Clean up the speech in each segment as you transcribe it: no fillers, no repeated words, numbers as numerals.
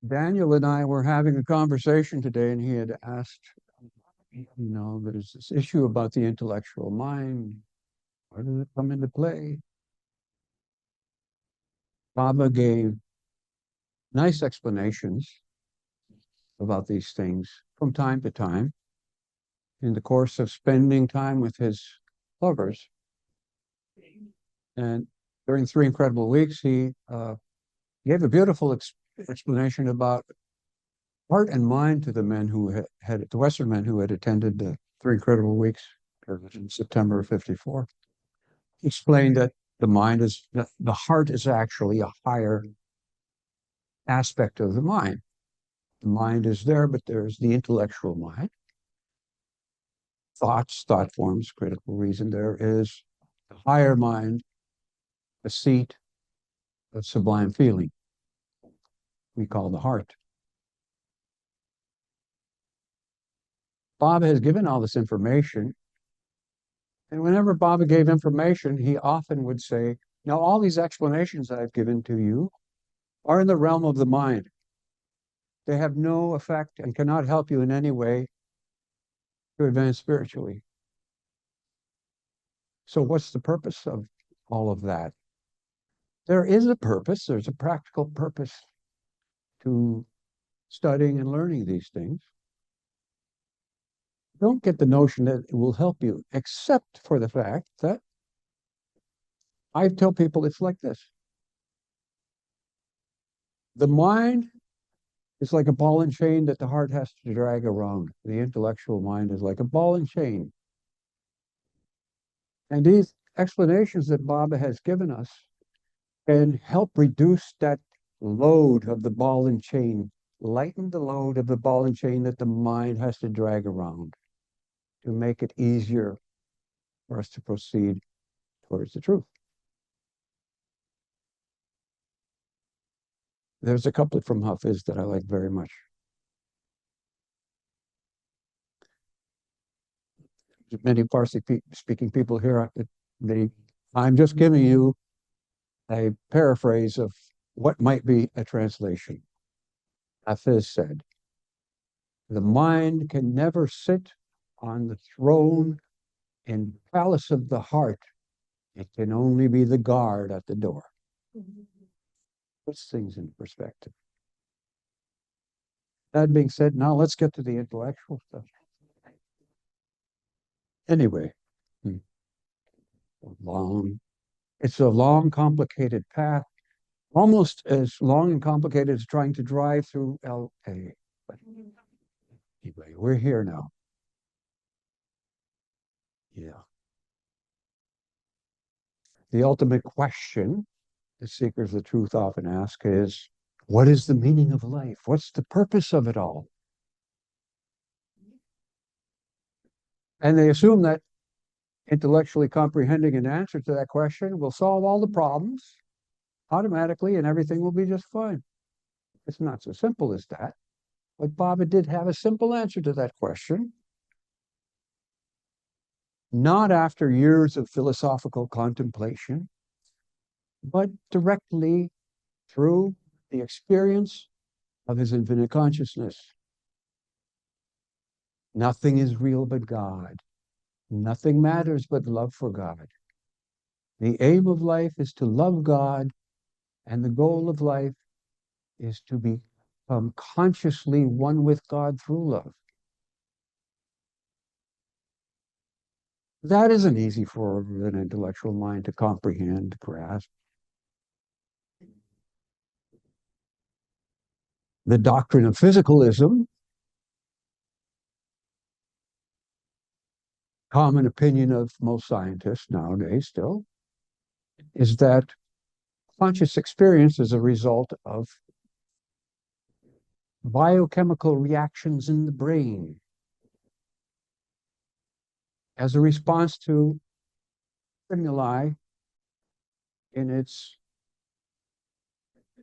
Daniel and I were having a conversation today, and he had asked, there's this issue about the intellectual mind. Where does it come into play? Baba gave nice explanations about these things from time to time in the course of spending time with his lovers. And during 3 incredible weeks, he gave a beautiful explanation about heart and mind to the men who had the Western men who had attended the 3 incredible weeks in September of '54. He explained that the heart is actually a higher aspect of the mind. The mind is there, but there's the intellectual mind. Thoughts, thought forms, critical reason. There is the higher mind, the seat of sublime feeling we call the heart. Bob has given all this information, and whenever Bob gave information, he often would say, now all these explanations that I've given to you are in the realm of the mind. They have no effect and cannot help you in any way to advance spiritually. So what's the purpose of all of that? There is a purpose. There's a practical purpose to studying and learning these things. Don't get the notion that it will help you, except for the fact that I tell people it's like this. The mind is like a ball and chain that the heart has to drag around. The intellectual mind is like a ball and chain. And these explanations that Baba has given us can help reduce that load of the ball and chain, lighten the load of the ball and chain that the mind has to drag around to make it easier for us to proceed towards the truth. There's a couplet from Hafiz that I like very much. There's many Farsi-speaking people here. I'm just giving you a paraphrase of what might be a translation. Hafiz said, the mind can never sit on the throne in palace of the heart. It can only be the guard at the door. Puts things in perspective. That being said, now let's get to the intellectual stuff. Anyway, it's a long, complicated path, almost as long and complicated as trying to drive through LA. But anyway, we're here now. Yeah. The ultimate question the seekers of truth often ask is, what is the meaning of life? What's the purpose of it all? And they assume that intellectually comprehending an answer to that question will solve all the problems automatically and everything will be just fine. It's not so simple as that. But Baba did have a simple answer to that question. Not after years of philosophical contemplation, but directly through the experience of his infinite consciousness. Nothing is real but God. Nothing matters but love for God. The aim of life is to love God, and the goal of life is to become consciously one with God through love. That isn't easy for an intellectual mind to comprehend, grasp. The doctrine of physicalism, common opinion of most scientists nowadays still, is that conscious experience is a result of biochemical reactions in the brain as a response to stimuli in its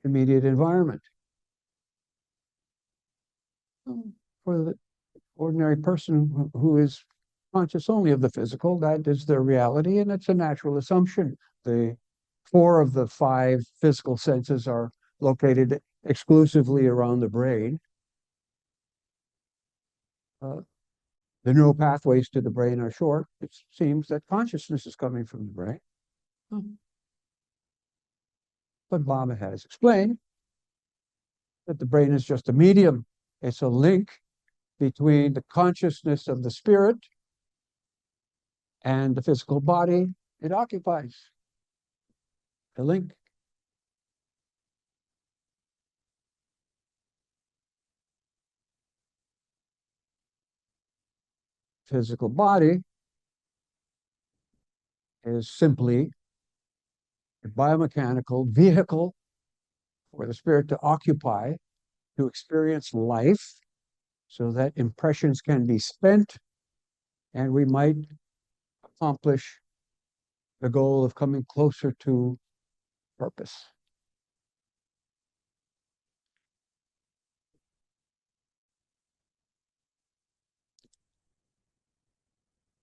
immediate environment. For the ordinary person who is conscious only of the physical, that is their reality, and it's a natural assumption. 4 of the 5 physical senses are located exclusively around the brain. The neural pathways to the brain are short. It seems that consciousness is coming from the brain. But Baba has explained that the brain is just a medium. It's a link between the consciousness of the spirit and the physical body it occupies. A link. Physical body is simply a biomechanical vehicle for the spirit to occupy, to experience life, so that impressions can be spent and we might accomplish the goal of coming closer to purpose.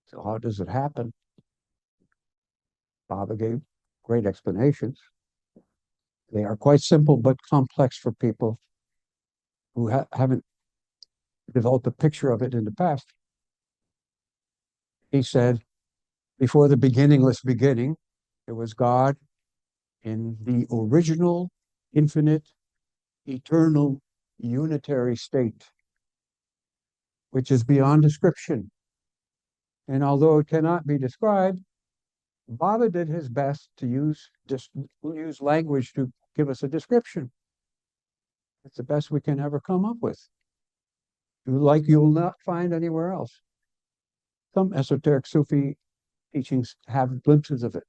So how does it happen? Baba gave great explanations. They are quite simple but complex for people who haven't developed a picture of it in the past. He said, before the beginningless beginning, there was God in the original, infinite, eternal, unitary state, which is beyond description. And although it cannot be described, Baba did his best to use language to give us a description. It's the best we can ever come up with, like you will not find anywhere else. Some esoteric Sufi teachings have glimpses of it.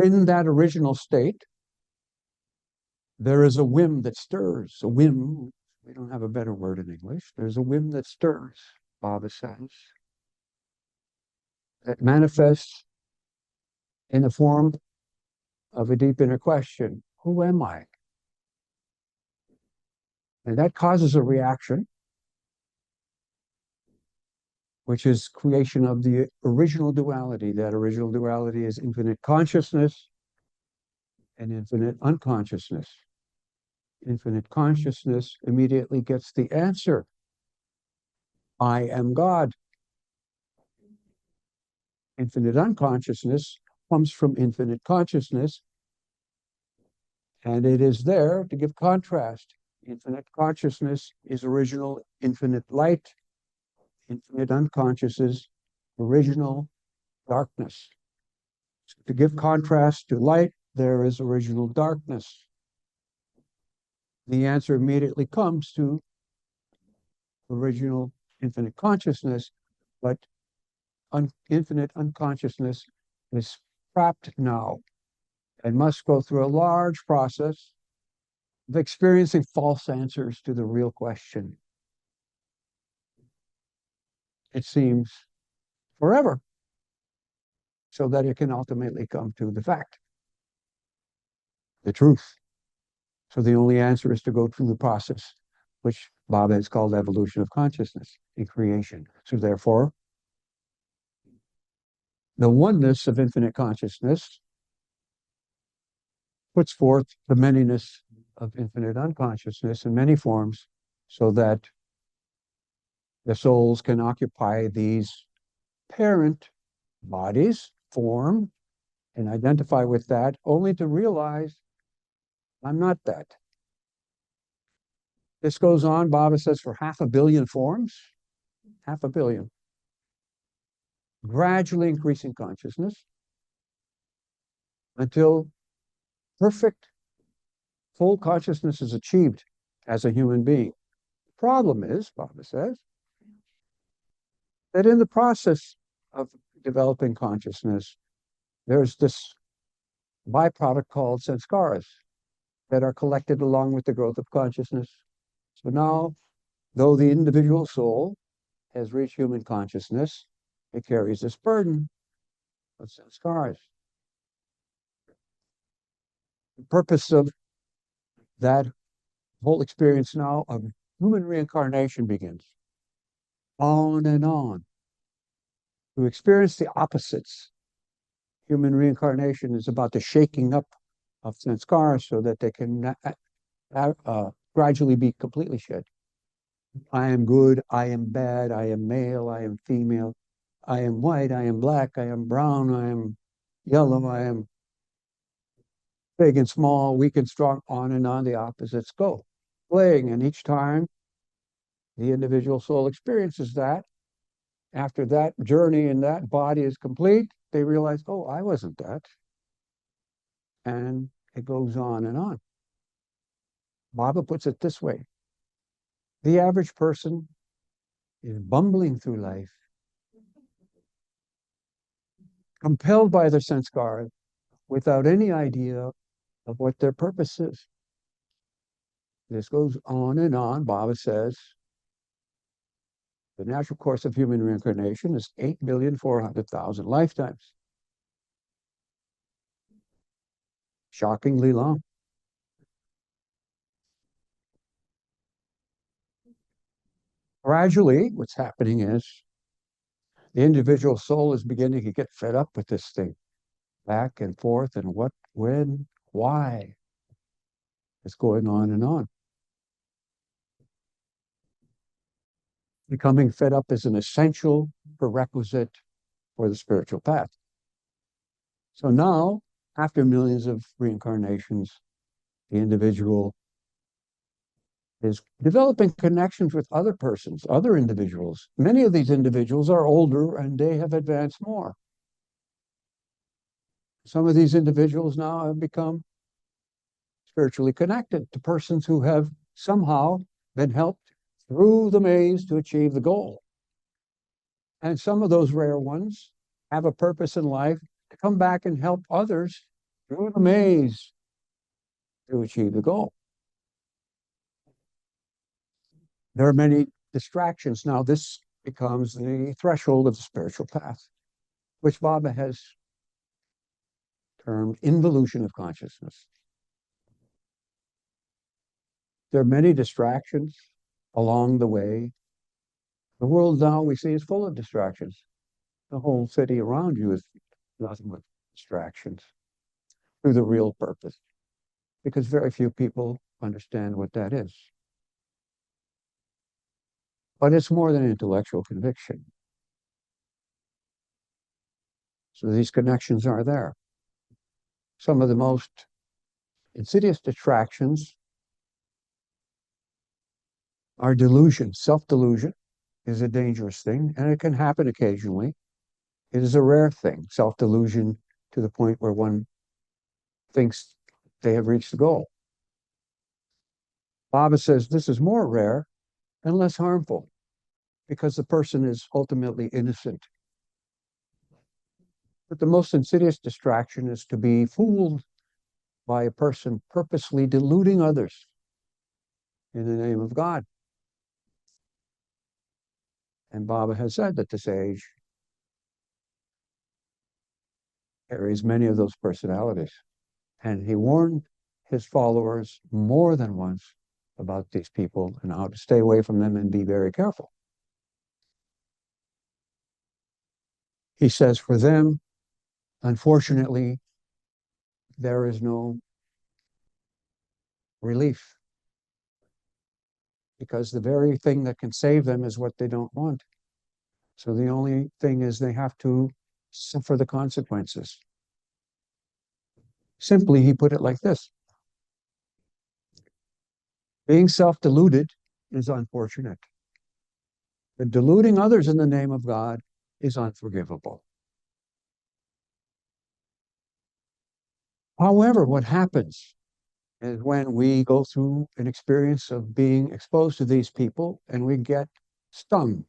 In that original state, there is a whim that stirs. A whim, we don't have a better word in English. There's a whim that stirs, Baba says, that manifests in the form of a deep inner question. Who am I? And that causes a reaction, which is creation of the original duality. That original duality is infinite consciousness and infinite unconsciousness. Infinite consciousness immediately gets the answer. I am God. Infinite unconsciousness comes from infinite consciousness, and it is there to give contrast. Infinite consciousness is original infinite light. Infinite unconsciousness, original darkness. So to give contrast to light, there is original darkness. The answer immediately comes to original infinite consciousness, but infinite unconsciousness is trapped now and must go through a large process of experiencing false answers to the real question. It seems forever, so that it can ultimately come to the fact, the truth. So the only answer is to go through the process, which Baba has called evolution of consciousness in creation. So therefore, the oneness of infinite consciousness puts forth the manyness of infinite unconsciousness in many forms, so that the souls can occupy these parent bodies, form, and identify with that, only to realize I'm not that. This goes on, Baba says, for 500 million forms, 500 million. Gradually increasing consciousness until perfect, full consciousness is achieved as a human being. The problem is, Baba says, that in the process of developing consciousness, there's this byproduct called sanskaras that are collected along with the growth of consciousness. So now, though the individual soul has reached human consciousness, it carries this burden of sanskaras. The purpose of that whole experience now of human reincarnation begins. On and on. To experience the opposites Human reincarnation is about the shaking up of sanskars so that they can gradually be completely shed. I am good, I am bad, I am male, I am female, I am white, I am black, I am brown, I am yellow, I am big and small, weak and strong, on and on the opposites go. Playing, and each time the individual soul experiences that, after that journey and that body is complete, they realize, oh, I wasn't that. And it goes on and on. Baba puts it this way: the average person is bumbling through life, compelled by their sanskara, without any idea of what their purpose is. This goes on and on. Baba says the natural course of human reincarnation is 8,400,000 lifetimes. Shockingly long. Gradually, what's happening is the individual soul is beginning to get fed up with this thing, back and forth, and what, when, why. It's going on and on. Becoming fed up is an essential prerequisite for the spiritual path. So now, after millions of reincarnations, the individual is developing connections with other persons, other individuals. Many of these individuals are older and they have advanced more. Some of these individuals now have become spiritually connected to persons who have somehow been helped through the maze to achieve the goal. And some of those rare ones have a purpose in life to come back and help others through the maze to achieve the goal. There are many distractions. Now, this becomes the threshold of the spiritual path, which Baba has termed involution of consciousness. There are many distractions along the way. The world now we see is full of distractions. The whole city around you is nothing but distractions to the real purpose, because very few people understand what that is. But it's more than intellectual conviction. So these connections are there. Some of the most insidious distractions are delusion. Self-delusion is a dangerous thing, and it can happen occasionally. It is a rare thing, self-delusion to the point where one thinks they have reached the goal. Baba says this is more rare and less harmful because the person is ultimately innocent. But the most insidious distraction is to be fooled by a person purposely deluding others in the name of God. And Baba has said that this age carries many of those personalities. And he warned his followers more than once about these people and how to stay away from them and be very careful. He says for them, unfortunately, there is no relief, because the very thing that can save them is what they don't want. So the only thing is they have to suffer the consequences. Simply, he put it like this: being self-deluded is unfortunate, but deluding others in the name of God is unforgivable. However, what happens is when we go through an experience of being exposed to these people and we get stung.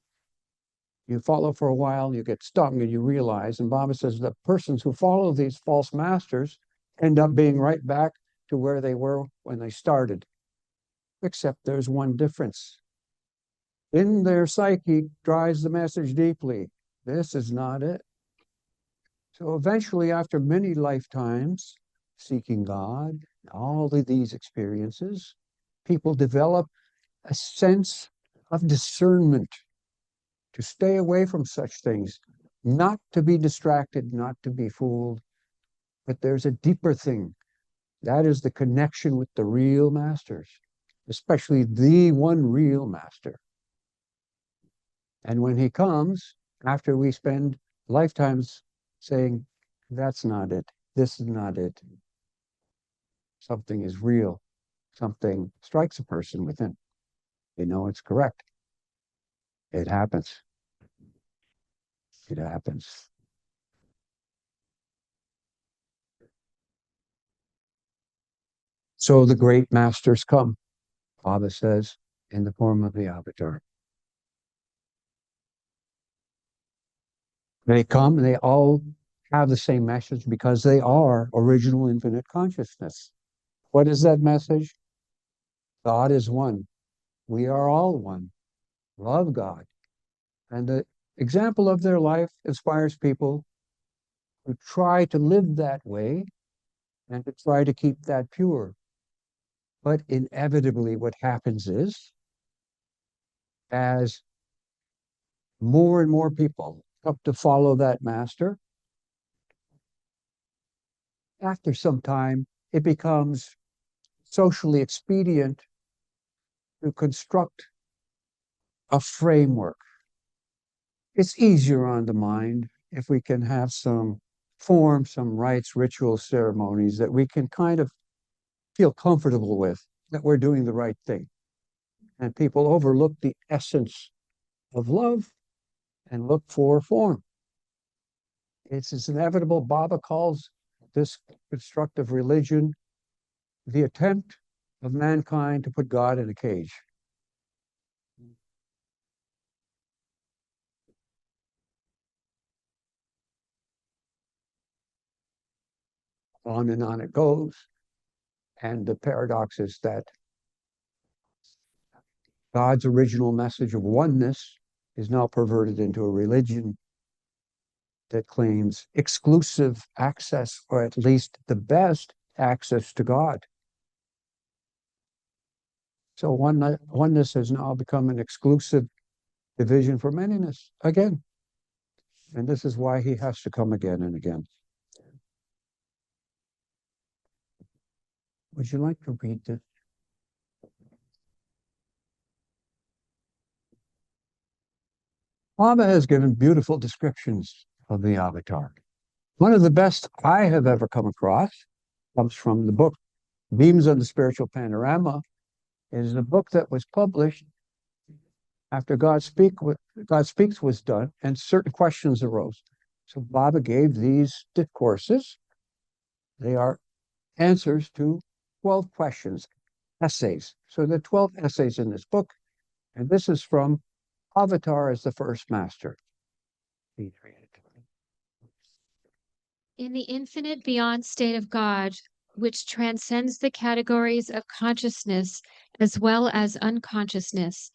You follow for a while, you get stung, and you realize, and Baba says that persons who follow these false masters end up being right back to where they were when they started. Except there's one difference. In their psyche drives the message deeply. This is not it. So eventually, after many lifetimes seeking God, all of these experiences, people develop a sense of discernment to stay away from such things, not to be distracted, not to be fooled, But there's a deeper thing. That is the connection with the real masters, especially the one real master. And when he comes, after we spend lifetimes saying, that's not it, this is not it, something is real, something strikes a person within, they know it's correct. It happens. It happens. So the great masters come, Baba says, in the form of the avatar. They come, they all have the same message because they are original infinite consciousness. What is that message? God is one. We are all one. Love God. And the example of their life inspires people to try to live that way and to try to keep that pure. But inevitably, what happens is, as more and more people come to follow that master, after some time, it becomes socially expedient to construct a framework. It's easier on the mind if we can have some form, some rites, rituals, ceremonies that we can kind of feel comfortable with, that we're doing the right thing. And people overlook the essence of love and look for form. It's inevitable. Baba calls this constructive religion the attempt of mankind to put God in a cage. On and on it goes. And the paradox is that God's original message of oneness is now perverted into a religion that claims exclusive access, or at least the best access to God. So oneness has now become an exclusive division for manyness again. And this is why he has to come again and again. Would you like to read this? Baba has given beautiful descriptions of the avatar. One of the best I have ever come across comes from the book Beams on the Spiritual Panorama. It is a book that was published after God Speaks was done and certain questions arose. So Baba gave these discourses. They are answers to 12 questions, essays. So there are 12 essays in this book, and this is from Avatar as the First Master. In the infinite beyond state of God, which transcends the categories of consciousness as well as unconsciousness,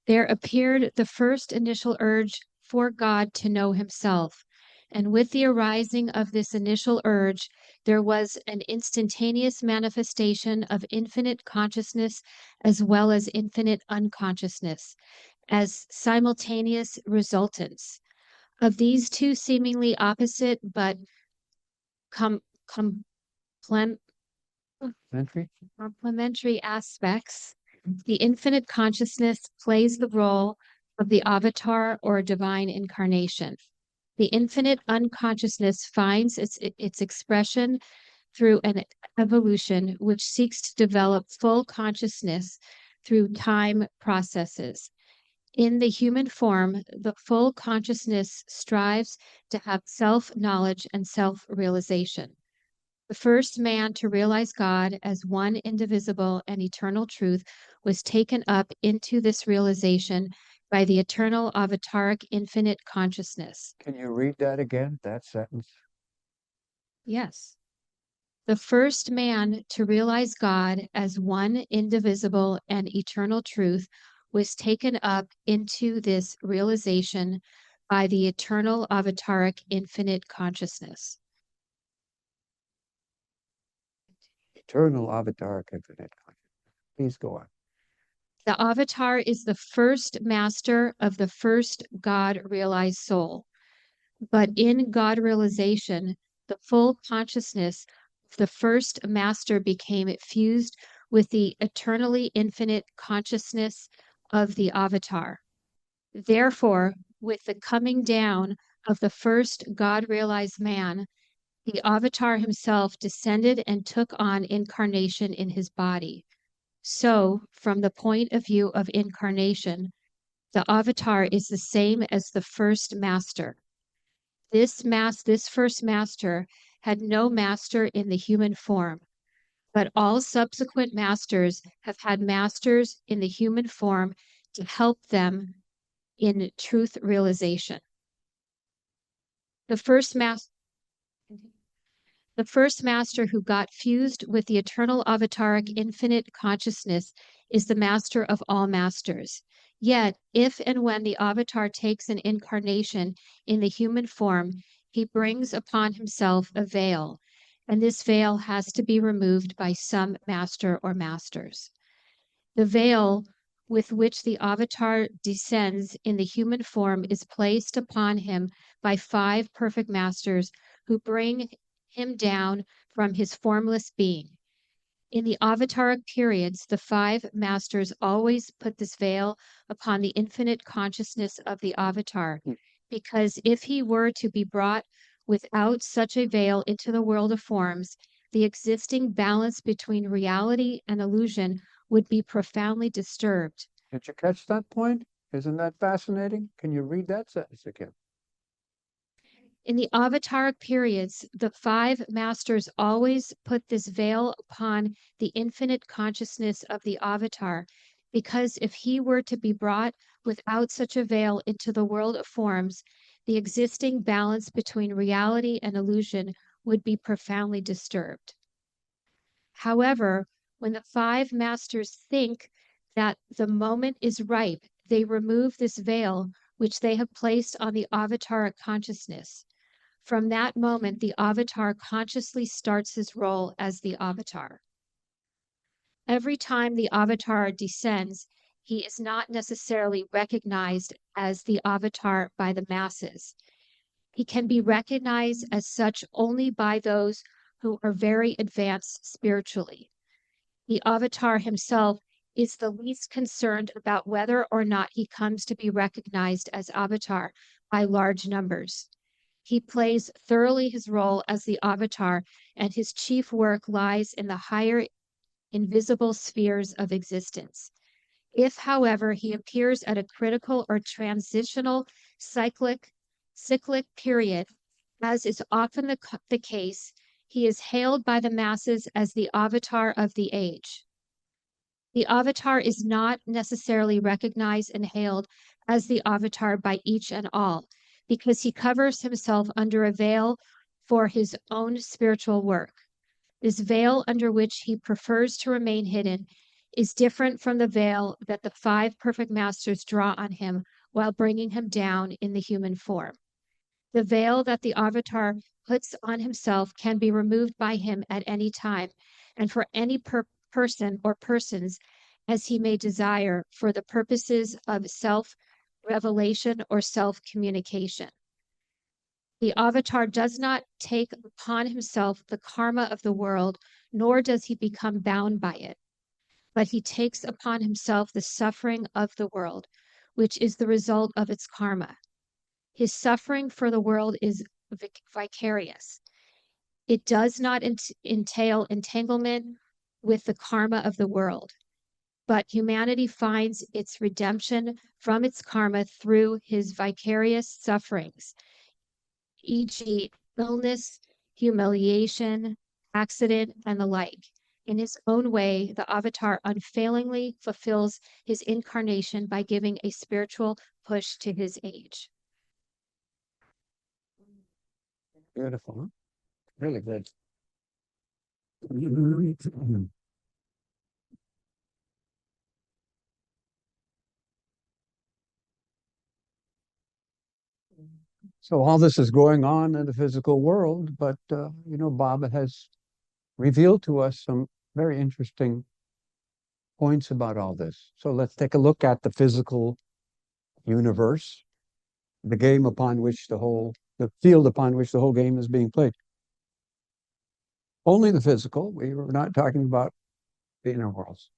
there appeared the first initial urge for God to know himself. And with the arising of this initial urge, there was an instantaneous manifestation of infinite consciousness as well as infinite unconsciousness, as simultaneous resultants. Of these two seemingly opposite but complementary aspects, the infinite consciousness plays the role of the avatar or divine incarnation. The infinite unconsciousness finds its expression through an evolution which seeks to develop full consciousness through time processes. In the human form, the full consciousness strives to have self-knowledge and self-realization. The first man to realize God as one indivisible and eternal truth was taken up into this realization by the eternal avataric infinite consciousness. Can you read that again, that sentence? Yes. The first man to realize God as one indivisible and eternal truth was taken up into this realization by the eternal avataric infinite consciousness. Eternal avataric infinite consciousness. Please go on. The avatar is the first master of the first God realized soul. But in God realization, the full consciousness of the first master became fused with the eternally infinite consciousness of the avatar. Therefore, with the coming down of the first God-realized man, the avatar himself descended and took on incarnation in his body. So, from the point of view of incarnation, the avatar is the same as the first master. This first master had no master in the human form, but all subsequent masters have had masters in the human form to help them in truth realization. The first master who got fused with the eternal avataric infinite consciousness is the master of all masters. Yet, if and when the avatar takes an incarnation in the human form, he brings upon himself a veil, and this veil has to be removed by some master or masters. The veil with which the avatar descends in the human form is placed upon him by 5 perfect masters who bring him down from his formless being. In the avataric periods, the 5 masters always put this veil upon the infinite consciousness of the avatar, because if he were to be brought without such a veil into the world of forms, the existing balance between reality and illusion would be profoundly disturbed. Did you catch that point? Isn't that fascinating? Can you read that sentence again? In the avataric periods, the 5 masters always put this veil upon the infinite consciousness of the avatar, because if he were to be brought without such a veil into the world of forms, the existing balance between reality and illusion would be profoundly disturbed. However, when the 5 masters think that the moment is ripe, they remove this veil which they have placed on the avataric consciousness. From that moment, the avatar consciously starts his role as the avatar. Every time the avatar descends, he is not necessarily recognized as the avatar by the masses. He can be recognized as such only by those who are very advanced spiritually. The avatar himself is the least concerned about whether or not he comes to be recognized as avatar by large numbers. He plays thoroughly his role as the avatar, and his chief work lies in the higher invisible spheres of existence. If, however, he appears at a critical or transitional cyclic period, as is often the case, he is hailed by the masses as the avatar of the age. The avatar is not necessarily recognized and hailed as the avatar by each and all, because he covers himself under a veil for his own spiritual work. This veil under which he prefers to remain hidden is different from the veil that the 5 perfect masters draw on him while bringing him down in the human form. The veil that the avatar puts on himself can be removed by him at any time and for any person or persons as he may desire for the purposes of self-revelation or self-communication. The avatar does not take upon himself the karma of the world, nor does he become bound by it, but he takes upon himself the suffering of the world, which is the result of its karma. His suffering for the world is vicarious. It does not entail entanglement with the karma of the world, but humanity finds its redemption from its karma through his vicarious sufferings, e.g., illness, humiliation, accident, and the like. In his own way, the avatar unfailingly fulfills his incarnation by giving a spiritual push to his age. Beautiful, huh? Really good. So all this is going on in the physical world, but Baba has revealed to us some very interesting points about all this. So let's take a look at the physical universe, the game upon which the field upon which the whole game is being played. Only the physical. We were not talking about the inner worlds.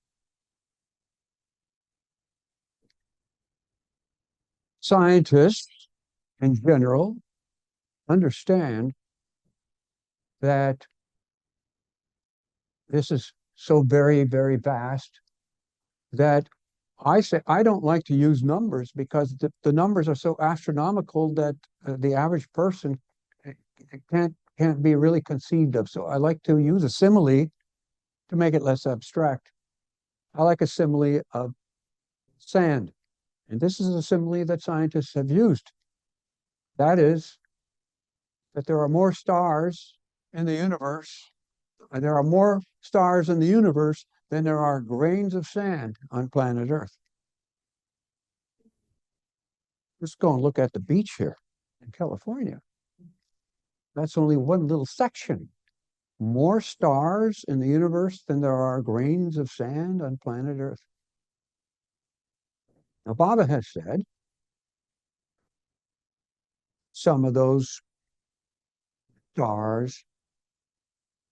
Scientists in general understand that this is so very, very vast that I say I don't like to use numbers because the numbers are so astronomical that the average person uh, can't be really conceived of. So I like to use a simile to make it less abstract. I like a simile of sand. And this is a simile that scientists have used. That is, that there are more stars in the universe, and there are more stars in the universe than there are grains of sand on planet Earth. Let's go and look at the beach here in California. That's only one little section. More stars in the universe than there are grains of sand on planet Earth. Now, Baba has said some of those stars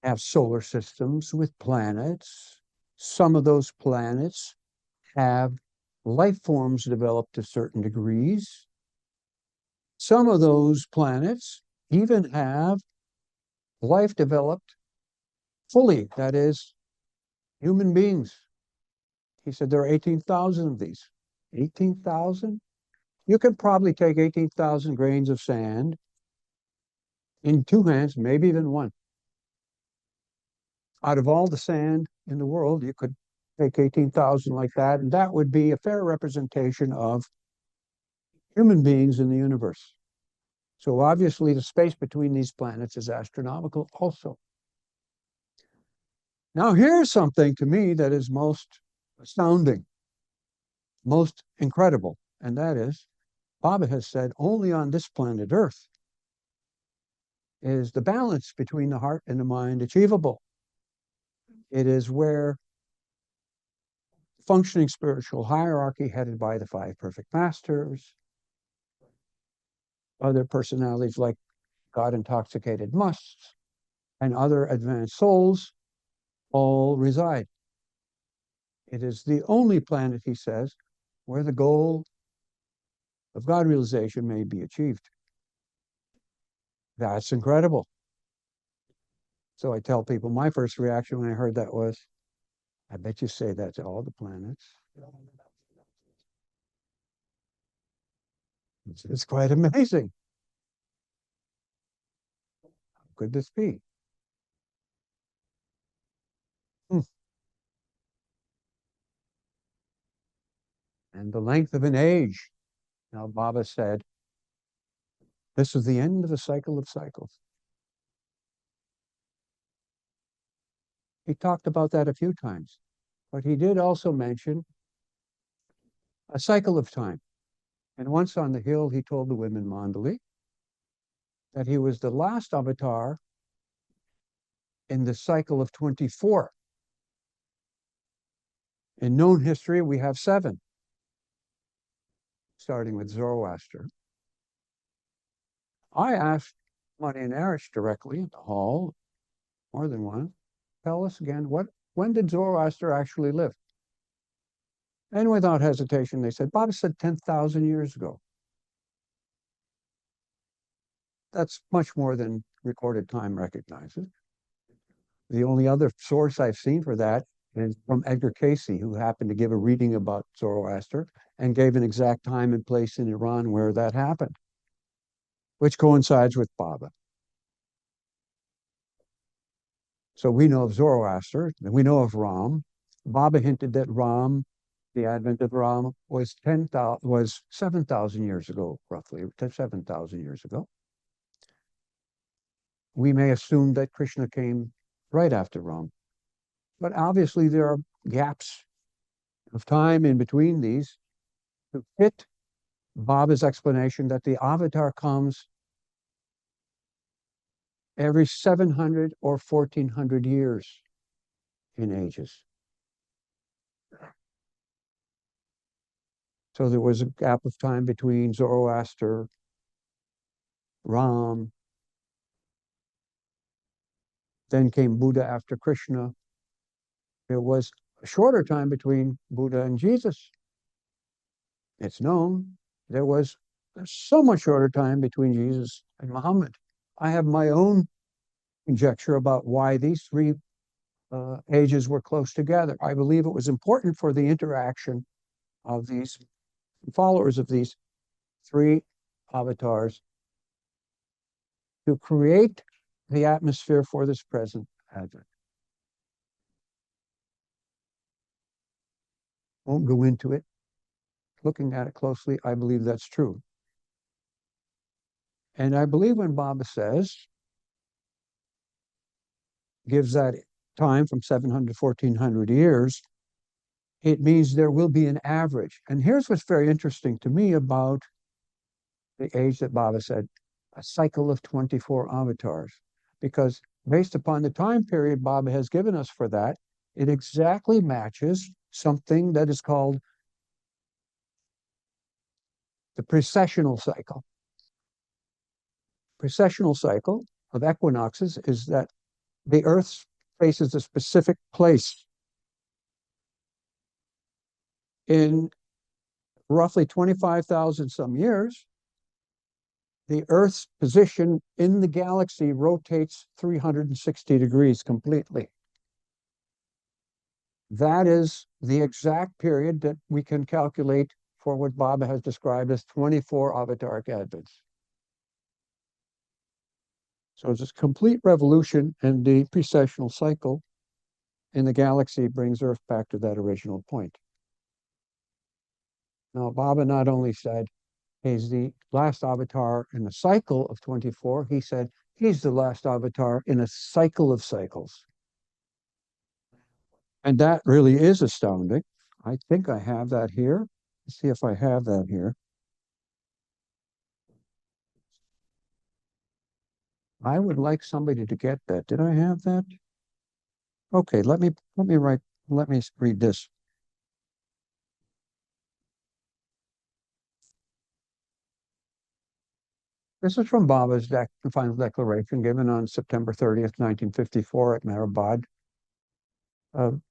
have solar systems with planets. Some of those planets have life forms developed to certain degrees. Some of those planets even have life developed fully, that is, human beings. He said there are 18,000 of these. 18,000? You could probably take 18,000 grains of sand in two hands, maybe even one. Out of all the sand in the world, you could take 18,000 like that, and that would be a fair representation of human beings in the universe. So obviously the space between these planets is astronomical also. Now here's something to me that is most astounding, most incredible, and that is, Baba has said only on this planet Earth is the balance between the heart and the mind achievable. It is where functioning spiritual hierarchy headed by the five perfect masters, other personalities like God intoxicated musts, and other advanced souls all reside. It is the only planet, he says, where the goal of God realization may be achieved. That's incredible. So I tell people my first reaction when I heard that was, I bet you say that to all the planets. It's quite amazing. How could this be? Hmm. And the length of an age. Now, Baba said, this is the end of a cycle of cycles. He talked about that a few times, but he did also mention a cycle of time. And once on the hill, he told the women Mandali that he was the last avatar in the cycle of 24. In known history, we have 7, starting with Zoroaster. I asked Money and Eric directly in the hall, more than one, tell us again, when did Zoroaster actually live? And without hesitation, they said, Baba said 10,000 years ago. That's much more than recorded time recognizes. The only other source I've seen for that is from Edgar Casey, who happened to give a reading about Zoroaster and gave an exact time and place in Iran where that happened, which coincides with Baba. So we know of Zoroaster, and we know of Ram. Baba hinted that Ram, the advent of Ram, was 7,000 years ago, roughly 7,000 years ago. We may assume that Krishna came right after Ram, but obviously there are gaps of time in between these to fit Baba's explanation that the avatar comes every 700 or 1400 years in ages. So there was a gap of time between Zoroaster, Ram, Then came Buddha after Krishna. There was a shorter time between Buddha and Jesus. It's known. There was a so much shorter time between Jesus and Muhammad. I have my own conjecture about why these three ages were close together. I believe it was important for the interaction of these followers of these three avatars to create the atmosphere for this present Advent. Won't go into it. Looking at it closely, I believe that's true. And I believe when Baba says, gives that time from 700 to 1400 years, it means there will be an average. And here's what's very interesting to me about the age that Baba said, a cycle of 24 avatars. Because based upon the time period Baba has given us for that, it exactly matches something that is called the precessional cycle. Precessional cycle of equinoxes is that the Earth faces a specific place in roughly 25,000 some years. The Earth's position in the galaxy rotates 360 degrees completely. That is the exact period that we can calculate for what Baba has described as 24 avataric advents. So it's a complete revolution, and the precessional cycle in the galaxy brings Earth back to that original point. Now, Baba not only said he's the last avatar in a cycle of 24, he said he's the last avatar in a cycle of cycles. And that really is astounding. I think I have that here. Let's see if I have that here. I would like somebody to get that. Did I have that? Okay, let me read this. This is from Baba's final declaration given on September 30th, 1954 at Meherabad. An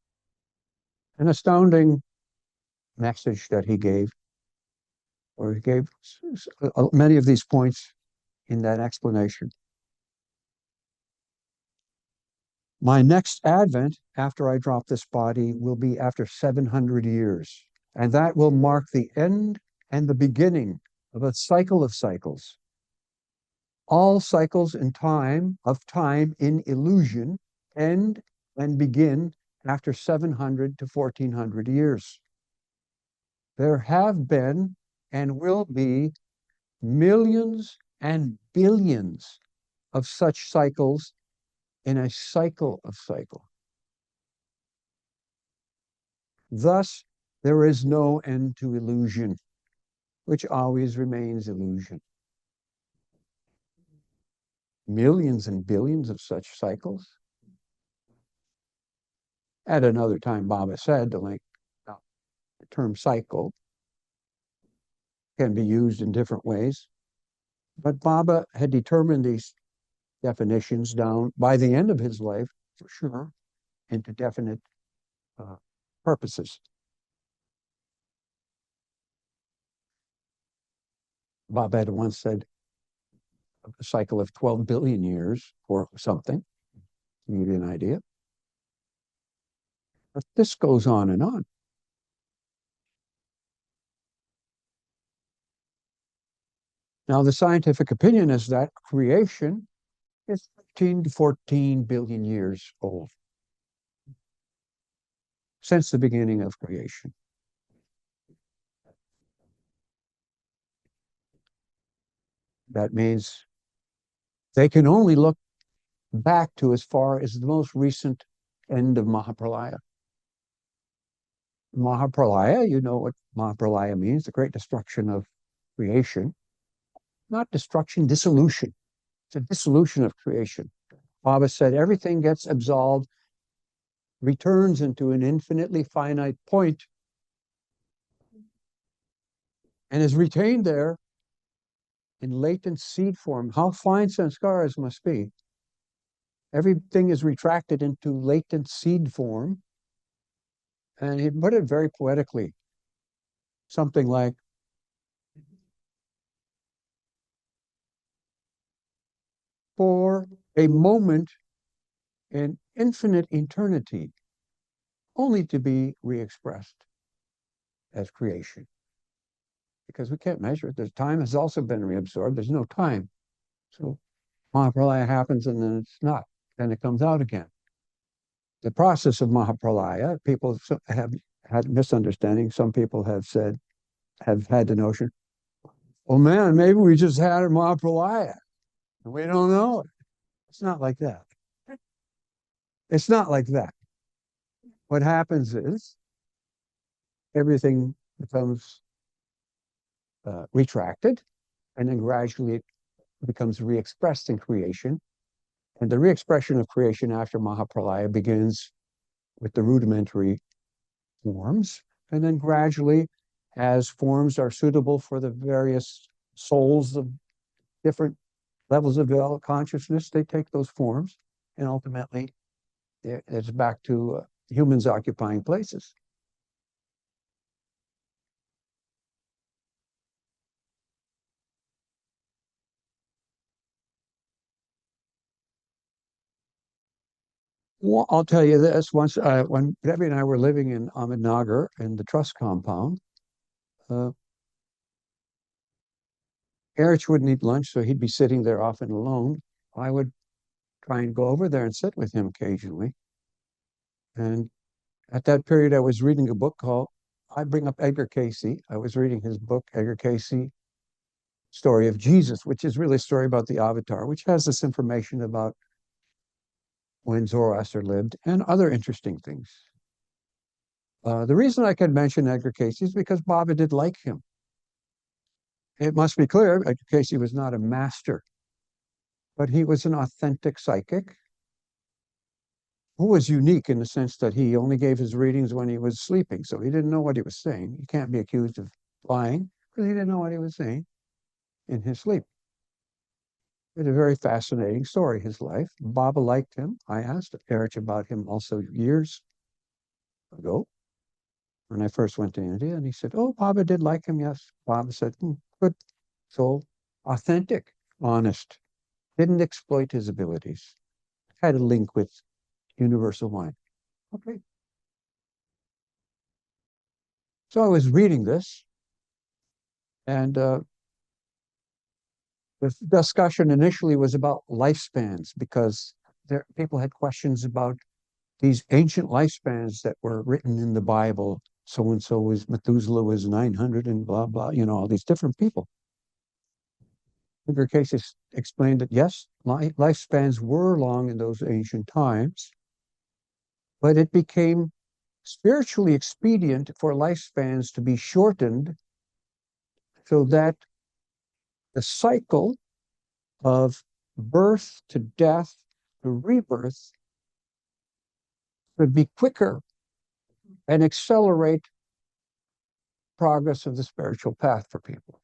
astounding message that he gave, or he gave many of these points in that explanation. My next advent after I drop this body will be after 700 years, and that will mark the end and the beginning of a cycle of cycles. All cycles in time in illusion end and begin after 700 to 1400 years. There have been and will be millions and billions of such cycles in a cycle of cycles. Thus, there is no end to illusion, which always remains illusion. Millions and billions of such cycles. At another time, Baba said the term cycle can be used in different ways, but Baba had determined these definitions down by the end of his life, for sure, into definite purposes. Baba had once said a cycle of 12 billion years or something, to give you an idea. But this goes on and on. Now, the scientific opinion is that creation is 13 to 14 billion years old since the beginning of creation. That means they can only look back to as far as the most recent end of Mahapralaya. Mahapralaya, you know what Mahapralaya means, the great destruction of creation. Not destruction, dissolution. It's a dissolution of creation. Baba said everything gets absolved, returns into an infinitely finite point, and is retained there in latent seed form. How fine sanskaras must be. Everything is retracted into latent seed form. And he put it very poetically, something like, for a moment in infinite eternity, only to be re-expressed as creation. Because we can't measure it. The time has also been reabsorbed. There's no time. So Mahapralaya happens and then it's not. Then it comes out again. The process of Mahapralaya, people have had misunderstanding. Some people have had the notion, oh man, maybe we just had a Mahapralaya. We don't know it. It's not like that. It's not like that. What happens is everything becomes retracted, and then gradually it becomes re-expressed in creation. And the re-expression of creation after Mahapralaya begins with the rudimentary forms, and then gradually, as forms are suitable for the various souls of different levels of consciousness, they take those forms, and ultimately it's back to humans occupying places. Well, I'll tell you this. Once, when Debbie and I were living in Ahmednagar in the trust compound, uh, Erich wouldn't eat lunch, so he'd be sitting there often alone. I would try and go over there and sit with him occasionally. And at that period, I was reading a book called, I bring up Edgar Cayce. I was reading his book, Edgar Cayce, Story of Jesus, which is really a story about the Avatar, which has this information about when Zoroaster lived and other interesting things. The reason I can mention Edgar Cayce is because Baba did like him. It must be clear, Edgar Cayce was not a master, but he was an authentic psychic who was unique in the sense that he only gave his readings when he was sleeping. So he didn't know what he was saying. He can't be accused of lying because he didn't know what he was saying in his sleep. It's a very fascinating story, his life. Baba liked him. I asked Erich about him also years ago when I first went to India, and he said, oh, Baba did like him, yes. Baba said, good. So authentic, honest, didn't exploit his abilities, had a link with universal mind. Okay. So I was reading this, and the discussion initially was about lifespans because people had questions about these ancient lifespans that were written in the Bible. So and so was Methuselah was 900 and blah blah. All these different people. Edgar Cayce explained that yes, lifespans were long in those ancient times, but it became spiritually expedient for lifespans to be shortened so that the cycle of birth to death to rebirth would be quicker and accelerate progress of the spiritual path for people.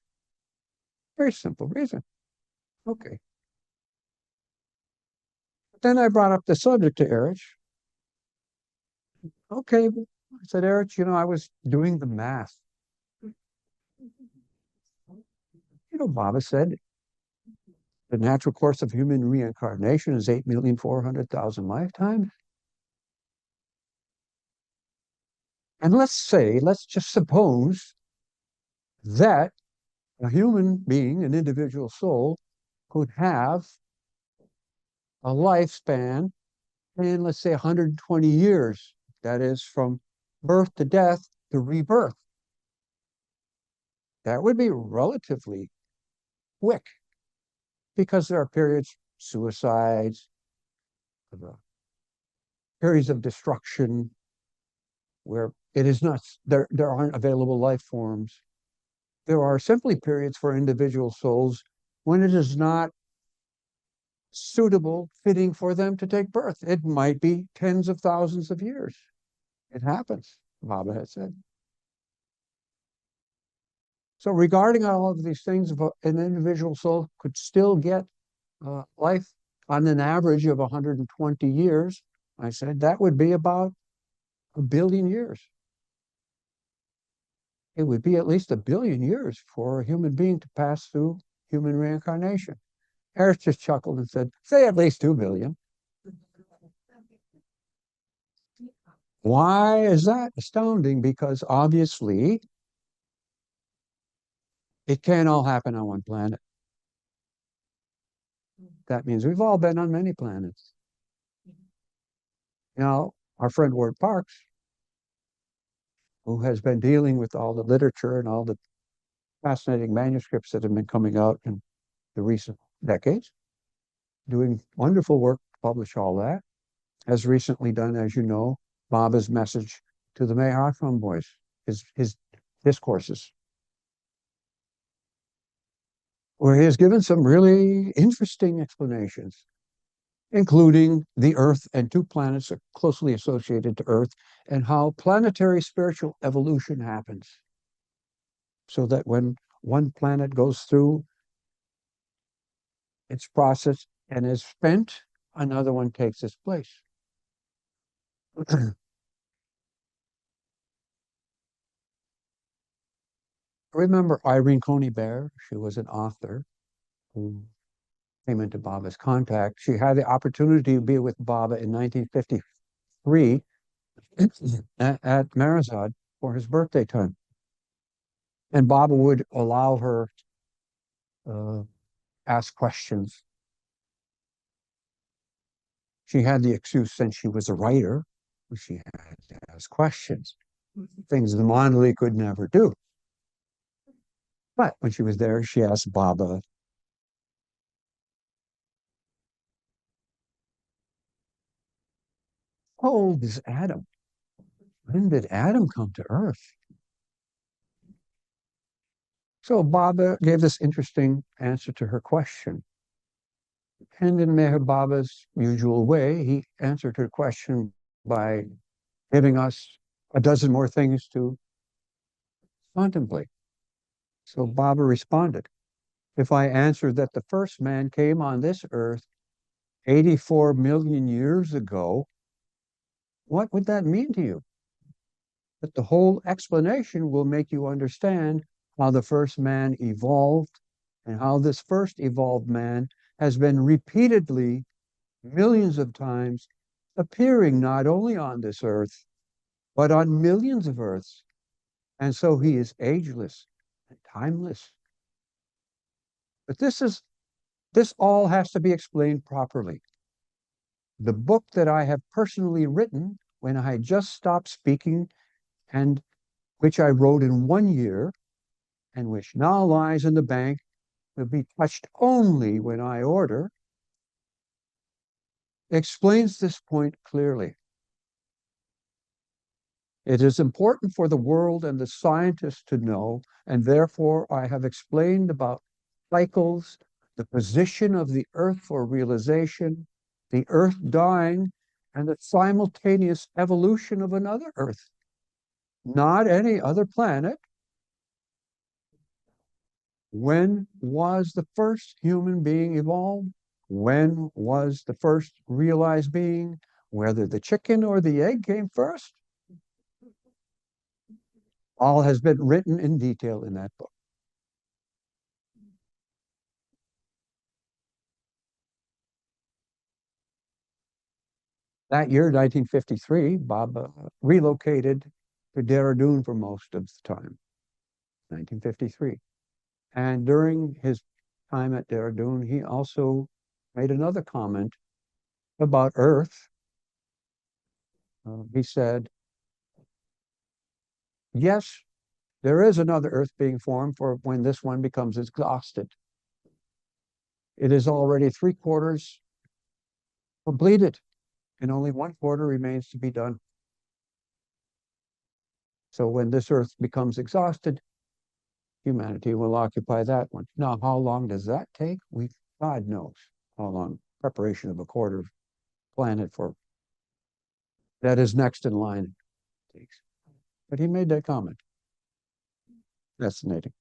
Very simple reason. Okay. Then I brought up the subject to Erich. Okay, I said, Erich, I was doing the math. Baba said the natural course of human reincarnation is 8,400,000 lifetimes. And let's just suppose that a human being, an individual soul, could have a lifespan in, let's say, 120 years. That is from birth to death to rebirth. That would be relatively quick because there are periods, suicides, periods of destruction where it is not, there aren't available life forms. There are simply periods for individual souls when it is not suitable, fitting for them to take birth. It might be tens of thousands of years. It happens, Baba had said. So regarding all of these things, an individual soul could still get life on an average of 120 years, I said that would be about 1 billion years. It would be at least 1 billion years for a human being to pass through human reincarnation. Harris just chuckled and said, say at least 2 billion. Why is that astounding? Because obviously it can't all happen on one planet. That means we've all been on many planets. Now, our friend Ward Parks, who has been dealing with all the literature and all the fascinating manuscripts that have been coming out in the recent decades, doing wonderful work to publish all that, has recently done, as you know, Baba's message to the MeherBabaLibrary boys, his discourses, where he has given some really interesting explanations, including the Earth and 2 planets are closely associated to Earth, and how planetary spiritual evolution happens. So that when one planet goes through its process and is spent, another one takes its place. Remember Irene Coney Bear? She was an author who came into Baba's contact. She had the opportunity to be with Baba in 1953 at Marazad for his birthday time. And Baba would allow her ask questions. She had the excuse, since she was a writer, she had to ask questions, things the Monali could never do. But when she was there, she asked Baba, how old is Adam? When did Adam come to Earth? So Baba gave this interesting answer to her question. And in Meher Baba's usual way, he answered her question by giving us a dozen more things to contemplate. So Baba responded, if I answered that the first man came on this earth 84 million years ago, what would that mean to you? But the whole explanation will make you understand how the first man evolved and how this first evolved man has been repeatedly, millions of times, appearing not only on this earth, but on millions of earths. And so he is ageless and timeless. But this all has to be explained properly. The book that I have personally written when I just stopped speaking, and which I wrote in 1 year, and which now lies in the bank, will be touched only when I order, explains this point clearly. It is important for the world and the scientists to know, and therefore I have explained about cycles, the position of the Earth for realization, the Earth dying, and the simultaneous evolution of another Earth, not any other planet. When was the first human being evolved? When was the first realized being? Whether the chicken or the egg came first? All has been written in detail in that book. That year, 1953, Baba relocated to Dehradun for most of the time, 1953. And during his time at Dehradun, he also made another comment about Earth. He said, yes, there is another Earth being formed for when this one becomes exhausted. It is already 3/4 completed, and only 1/4 remains to be done. So when this Earth becomes exhausted, humanity will occupy that one. Now, how long does that take? God knows how long preparation of a quarter planet for that is next in line takes. But he made that comment. Fascinating.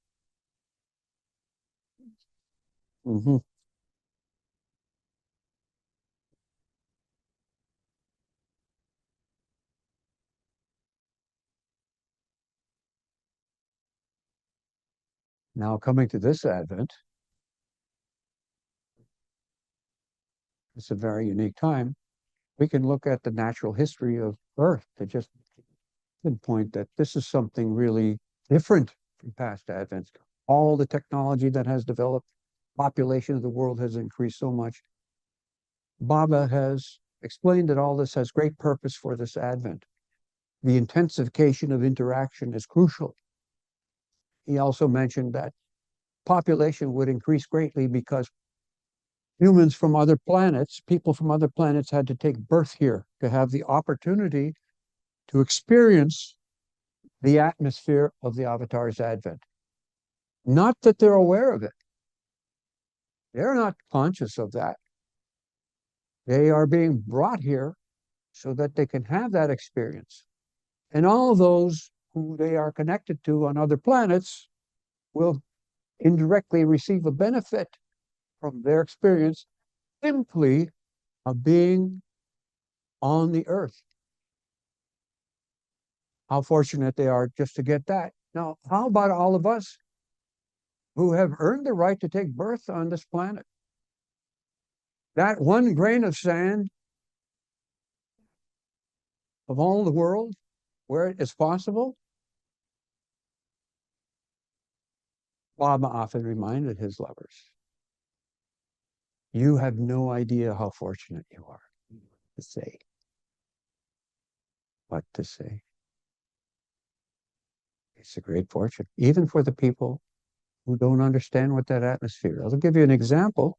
Mm-hmm. Now, coming to this Advent, it's a very unique time. We can look at the natural history of Earth to just pinpoint that this is something really different from past Advents. All the technology that has developed, population of the world has increased so much. Baba has explained that all this has great purpose for this Advent. The intensification of interaction is crucial. He also mentioned that population would increase greatly because humans from other planets, people from other planets had to take birth here to have the opportunity to experience the atmosphere of the Avatar's Advent. Not that they're aware of it. They're not conscious of that. They are being brought here so that they can have that experience. And all those who they are connected to on other planets will indirectly receive a benefit from their experience simply of being on the earth. How fortunate they are just to get that. Now, how about all of us who have earned the right to take birth on this planet? That one grain of sand of all the world where it is possible. Baba often reminded his lovers, you have no idea how fortunate you are to say. What to say? It's a great fortune, even for the people who don't understand what that atmosphere is. I'll give you an example.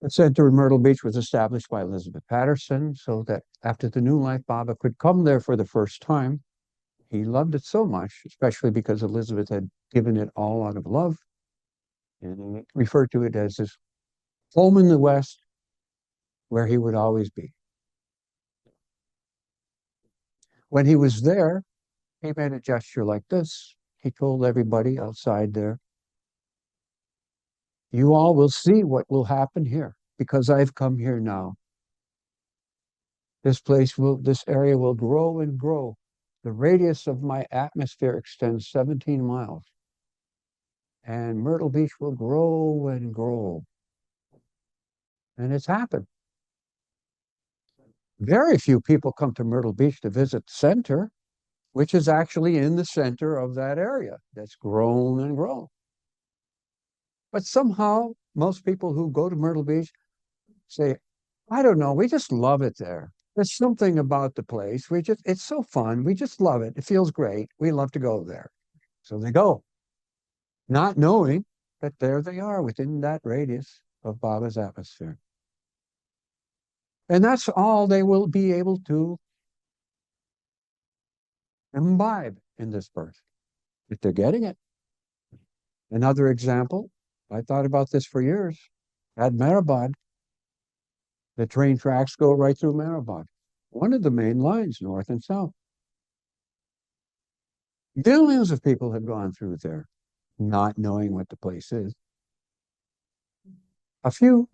The center in Myrtle Beach was established by Elizabeth Patterson so that after the New Life, Baba could come there for the first time. He loved it so much, especially because Elizabeth had given it all out of love. And he referred to it as his home in the West, where he would always be. When he was there, he made a gesture like this. He told everybody outside there, you all will see what will happen here because I've come here now. This area will grow and grow. The radius of my atmosphere extends 17 miles. And Myrtle Beach will grow and grow. And it's happened. Very few people come to Myrtle Beach to visit the center, which is actually in the center of that area that's grown and grown. But somehow, most people who go to Myrtle Beach say, I don't know, we just love it there. There's something about the place. It's so fun. We just love it. It feels great. We love to go there. So they go, not knowing that there they are within that radius of Baba's atmosphere. And that's all they will be able to imbibe in this birth, if they're getting it. Another example, I thought about this for years, at Meherabad, the train tracks go right through Meherabad, one of the main lines, north and south. Millions of people have gone through there, not knowing what the place is. A few,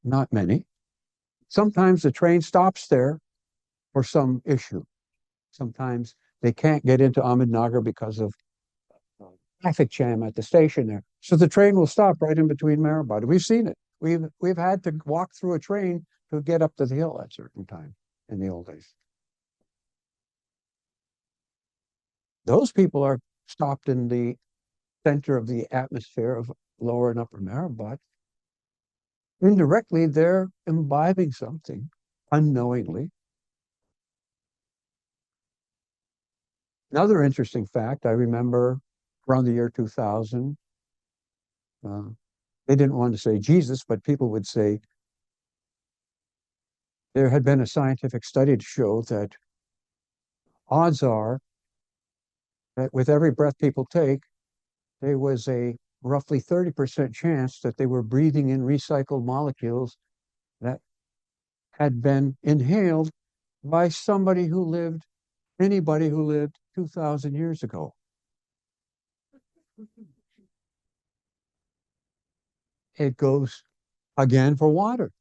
not many. Sometimes the train stops there for some issue. Sometimes they can't get into Ahmednagar because of traffic jam at the station there. So the train will stop right in between Meherabad. We've seen it. We've had to walk through a train to get up to the hill at certain time in the old days. Those people are stopped in the center of the atmosphere of lower and upper Meherabad. Indirectly, they're imbibing something unknowingly. Another interesting fact, I remember around the year 2000, they didn't want to say Jesus, but people would say there had been a scientific study to show that odds are that with every breath people take, there was a roughly 30% chance that they were breathing in recycled molecules that had been inhaled by anybody who lived 2,000 years ago. It goes again for water.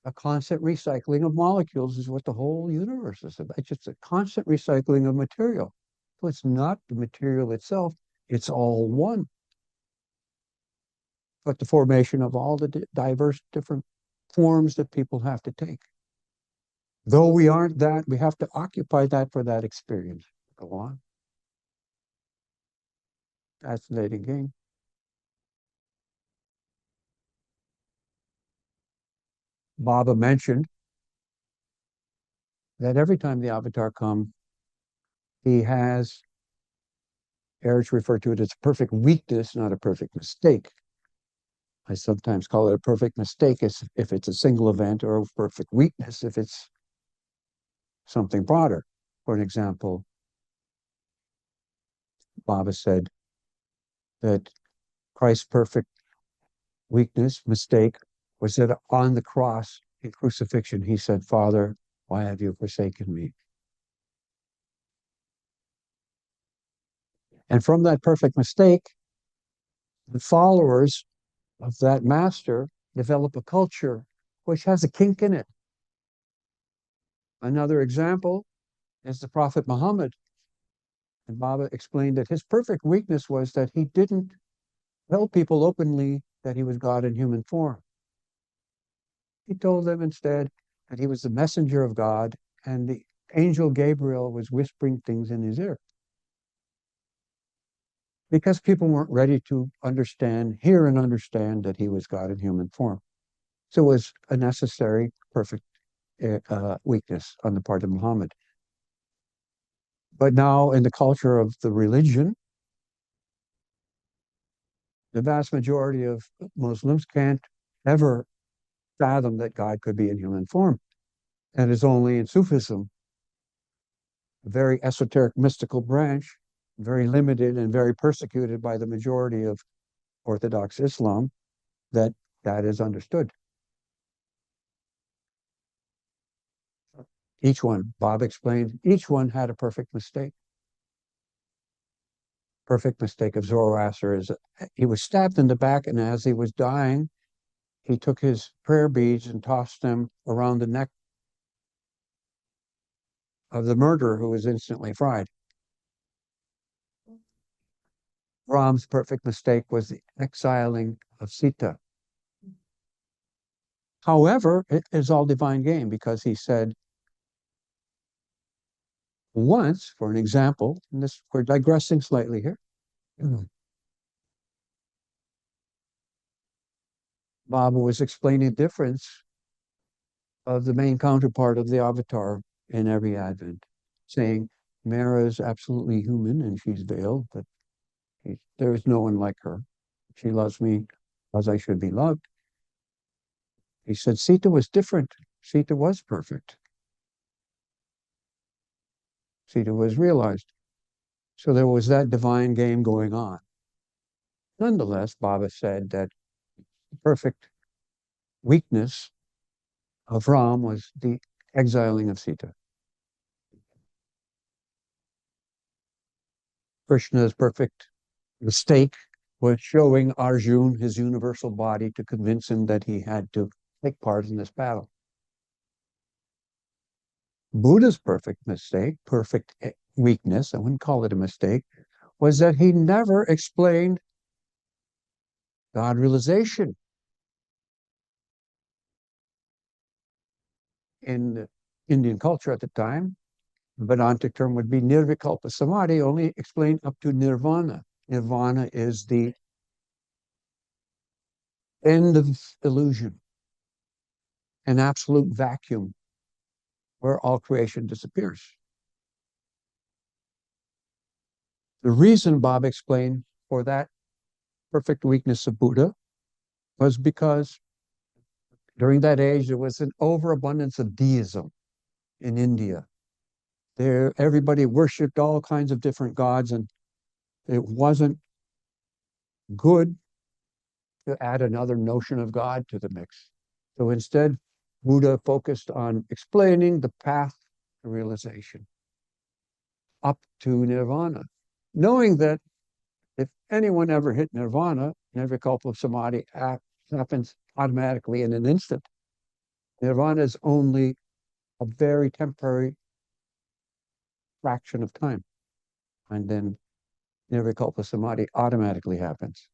A constant recycling of molecules is what the whole universe is about. It's just a constant recycling of material. So it's not the material itself, it's all one. But the formation of all the diverse different forms that people have to take. Though we aren't that, we have to occupy that for that experience. Go on. Fascinating game. Baba mentioned that every time the avatar comes, he has, Erich referred to it as a perfect weakness, not a perfect mistake. I sometimes call it a perfect mistake if it's a single event, or a perfect weakness if it's something broader. For an example, Baba said that Christ's perfect weakness, mistake, was that on the cross in crucifixion, he said, "Father, why have you forsaken me?" And from that perfect mistake, the followers of that master develop a culture which has a kink in it. Another example is the Prophet Muhammad. And Baba explained that his perfect weakness was that he didn't tell people openly that he was God in human form. He told them instead that he was the messenger of God, and the angel Gabriel was whispering things in his ear. Because people weren't ready to hear and understand that he was God in human form. So it was a necessary, perfect weakness on the part of Muhammad. But now in the culture of the religion, the vast majority of Muslims can't ever fathom that God could be in human form. And it's only in Sufism, a very esoteric mystical branch, very limited and very persecuted by the majority of Orthodox Islam, that that is understood. Each one, Bob explained, each one had a perfect mistake. Perfect mistake of Zoroaster is he was stabbed in the back, and as he was dying, he took his prayer beads and tossed them around the neck of the murderer, who was instantly fried. Ram's perfect mistake was the exiling of Sita. However, it is all divine game, because he said once, for an example, and this, we're digressing slightly here. Baba was explaining the difference of the main counterpart of the avatar in every advent, saying Mara is absolutely human and she's veiled, but there is no one like her. She loves me as I should be loved. He said Sita was different. Sita was perfect. Sita was realized. So there was that divine game going on. Nonetheless, Baba said that the perfect weakness of Ram was the exiling of Sita. Krishna's perfect mistake was showing Arjun his universal body to convince him that he had to take part in this battle. Buddha's perfect mistake, perfect weakness, I wouldn't call it a mistake, was that he never explained God realization. In the Indian culture at the time, the Vedantic term would be nirvikalpa samadhi, only explained up to nirvana. Nirvana is the end of illusion, an absolute vacuum where all creation disappears. The reason Bob explained for that perfect weakness of Buddha was because during that age there was an overabundance of deism in India. There, everybody worshipped all kinds of different gods, and it wasn't good to add another notion of God to the mix. So instead, Buddha focused on explaining the path to realization up to nirvana, knowing that if anyone ever hit nirvana, nirvikalpa samadhi happens automatically in an instant. Nirvana is only a very temporary fraction of time. And then nirvikalpa samadhi automatically happens.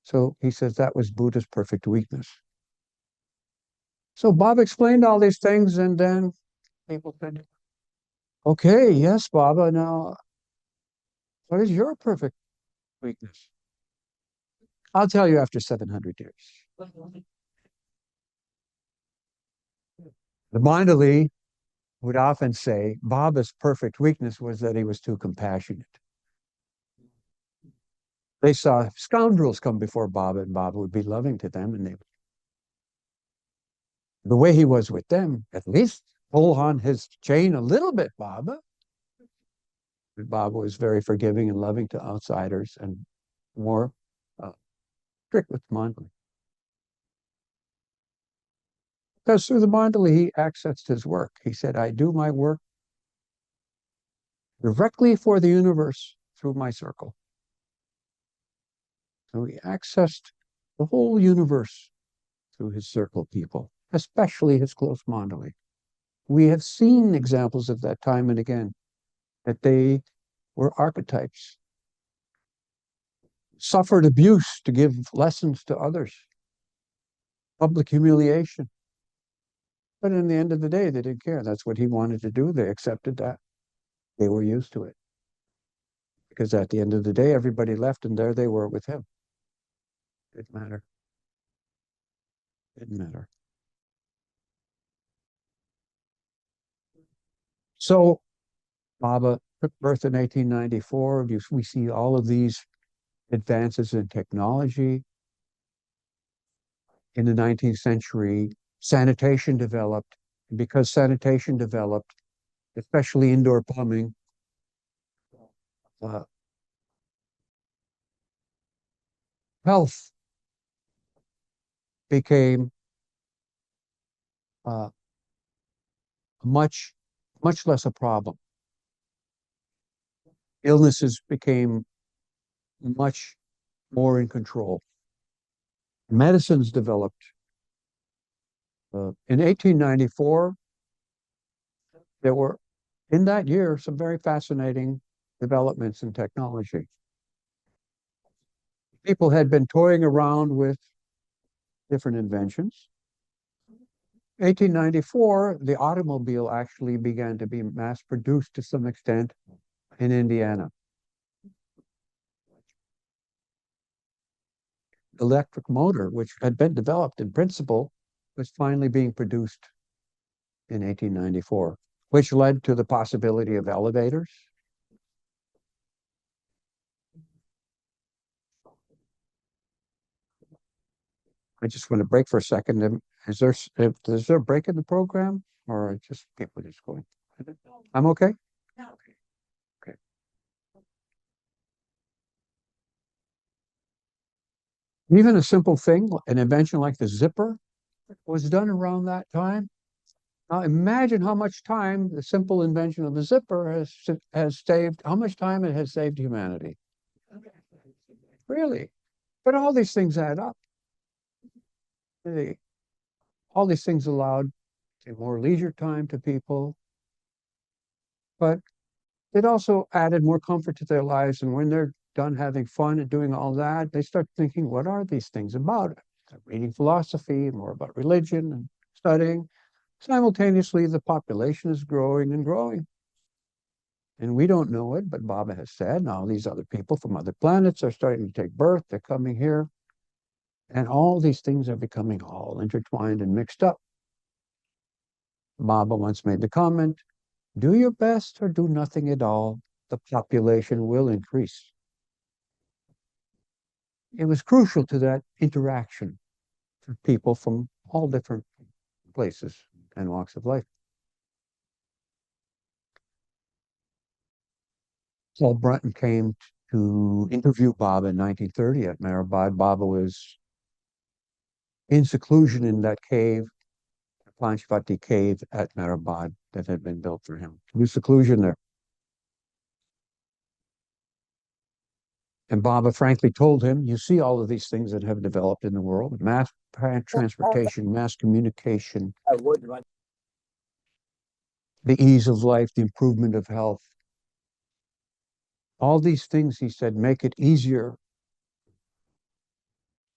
So he says that was Buddha's perfect weakness. So Bob explained all these things, and then people said, okay, yes, Baba, now what is your perfect weakness? I'll tell you after 700 years. The Mandali would often say Baba's perfect weakness was that he was too compassionate. They saw scoundrels come before Baba, and Baba would be loving to them, and the way he was with them, at least pull on his chain a little bit, Baba. But Baba was very forgiving and loving to outsiders and more strict with Mandali. Because through the Mandali, he accessed his work. He said, I do my work directly for the universe through my circle. So he accessed the whole universe through his circle people, especially his close Mandali. We have seen examples of that time and again, that they were archetypes, suffered abuse to give lessons to others, public humiliation. But in the end of the day, they didn't care. That's what he wanted to do. They accepted that. They were used to it. Because at the end of the day, everybody left, and there they were with him. Didn't matter. Didn't matter. So Baba took birth in 1894. We see all of these advances in technology. In the 19th century, sanitation developed. And because sanitation developed, especially indoor plumbing, uh, health became uh, much, much less a problem. Illnesses became much more in control. Medicines developed. In 1894, there were, in that year, some very fascinating developments in technology. People had been toying around with different inventions. 1894, the automobile actually began to be mass produced to some extent in Indiana. Electric motor, which had been developed in principle, was finally being produced in 1894, which led to the possibility of elevators. I just want to break for a second. Is there a break in the program, or just people just going? I'm okay. Okay. Even a simple thing, an invention like the zipper, was done around that time. Now imagine how much time the simple invention of the zipper has saved. How much time it has saved humanity. Really, but all these things add up. All these things allowed more leisure time to people, but it also added more comfort to their lives. And when they're done having fun and doing all that, they start thinking, what are these things about? They're reading philosophy, more about religion and studying. Simultaneously, the population is growing and growing. And we don't know it, but Baba has said, now these other people from other planets are starting to take birth. They're coming here. And all these things are becoming all intertwined and mixed up. Baba once made the comment, do your best or do nothing at all. The population will increase. It was crucial to that interaction for people from all different places and walks of life. Paul Brunton came to interview Baba in 1930 at MeherBabaLibrary. Baba was in seclusion in that cave, Panchvati cave at MeherBabaLibrary that had been built for him. He was seclusion there. And Baba frankly told him, you see all of these things that have developed in the world, mass transportation, mass communication, the ease of life, the improvement of health. All these things, he said, make it easier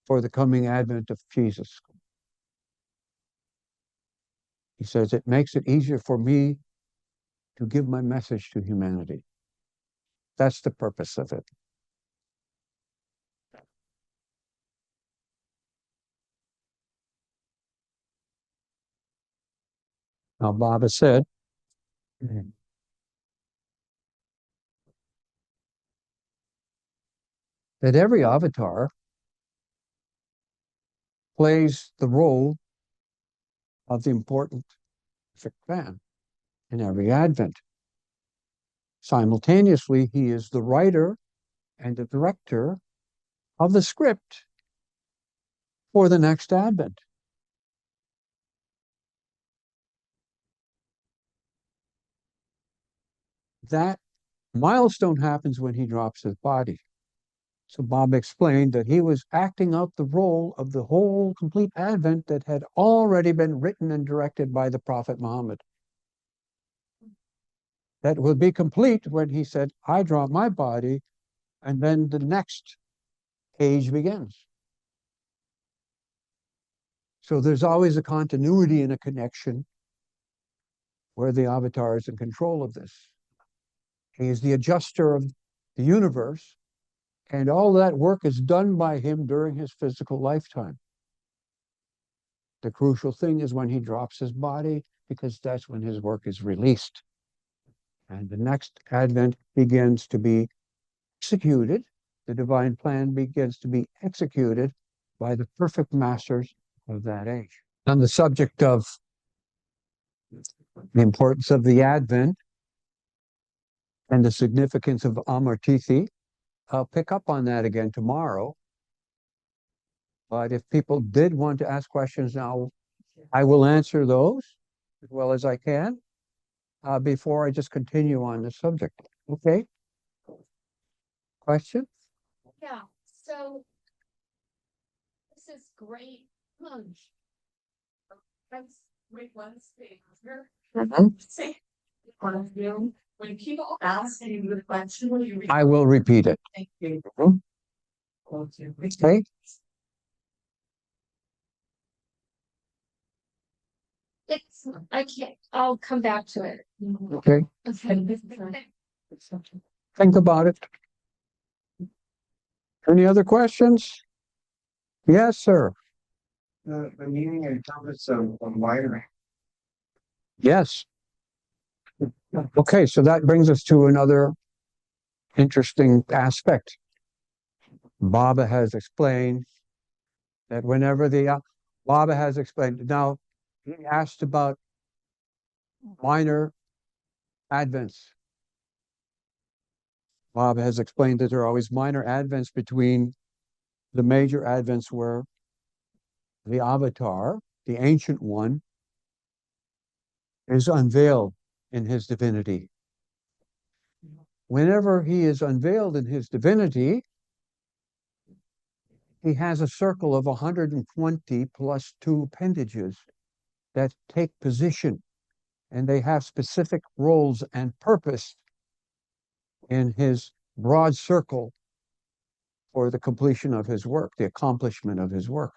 for the coming advent of Jesus. He says, it makes it easier for me to give my message to humanity. That's the purpose of it. Now, Baba said, that every avatar plays the role of the important fan in every advent. Simultaneously, he is the writer and the director of the script for the next advent. That milestone happens when he drops his body. So Bob explained that he was acting out the role of the whole complete advent that had already been written and directed by the Prophet Muhammad. That will be complete when he said, I drop my body, and then the next page begins. So there's always a continuity and a connection where the avatar is in control of this. He is the adjuster of the universe, and all that work is done by him during his physical lifetime. The crucial thing is when he drops his body, because that's when his work is released. And the next advent begins to be executed. The divine plan begins to be executed by the perfect masters of that age. On the subject of the importance of the advent and the significance of Amartithi, I'll pick up on that again tomorrow. But if people did want to ask questions now, I will answer those as well as I can before I just continue on the subject. Okay? Questions? Yeah, so this is great lunch. That's great ones. Say, when people ask you the question, will you repeat? I will repeat it. Thank you. Okay? I can't, I'll come back to it. Okay. Think about it. Any other questions? Yes, sir. The meaning and purpose of wiring. Yes. Okay, so that brings us to another interesting aspect. Baba has explained that whenever Baba has explained, now he asked about minor advents. Baba has explained that there are always minor advents between the major advents where the avatar, the ancient one, is unveiled in his divinity. Whenever he is unveiled in his divinity, he has a circle of 120 plus 2 appendages that take position, and they have specific roles and purpose in his broad circle for the completion of his work, the accomplishment of his work.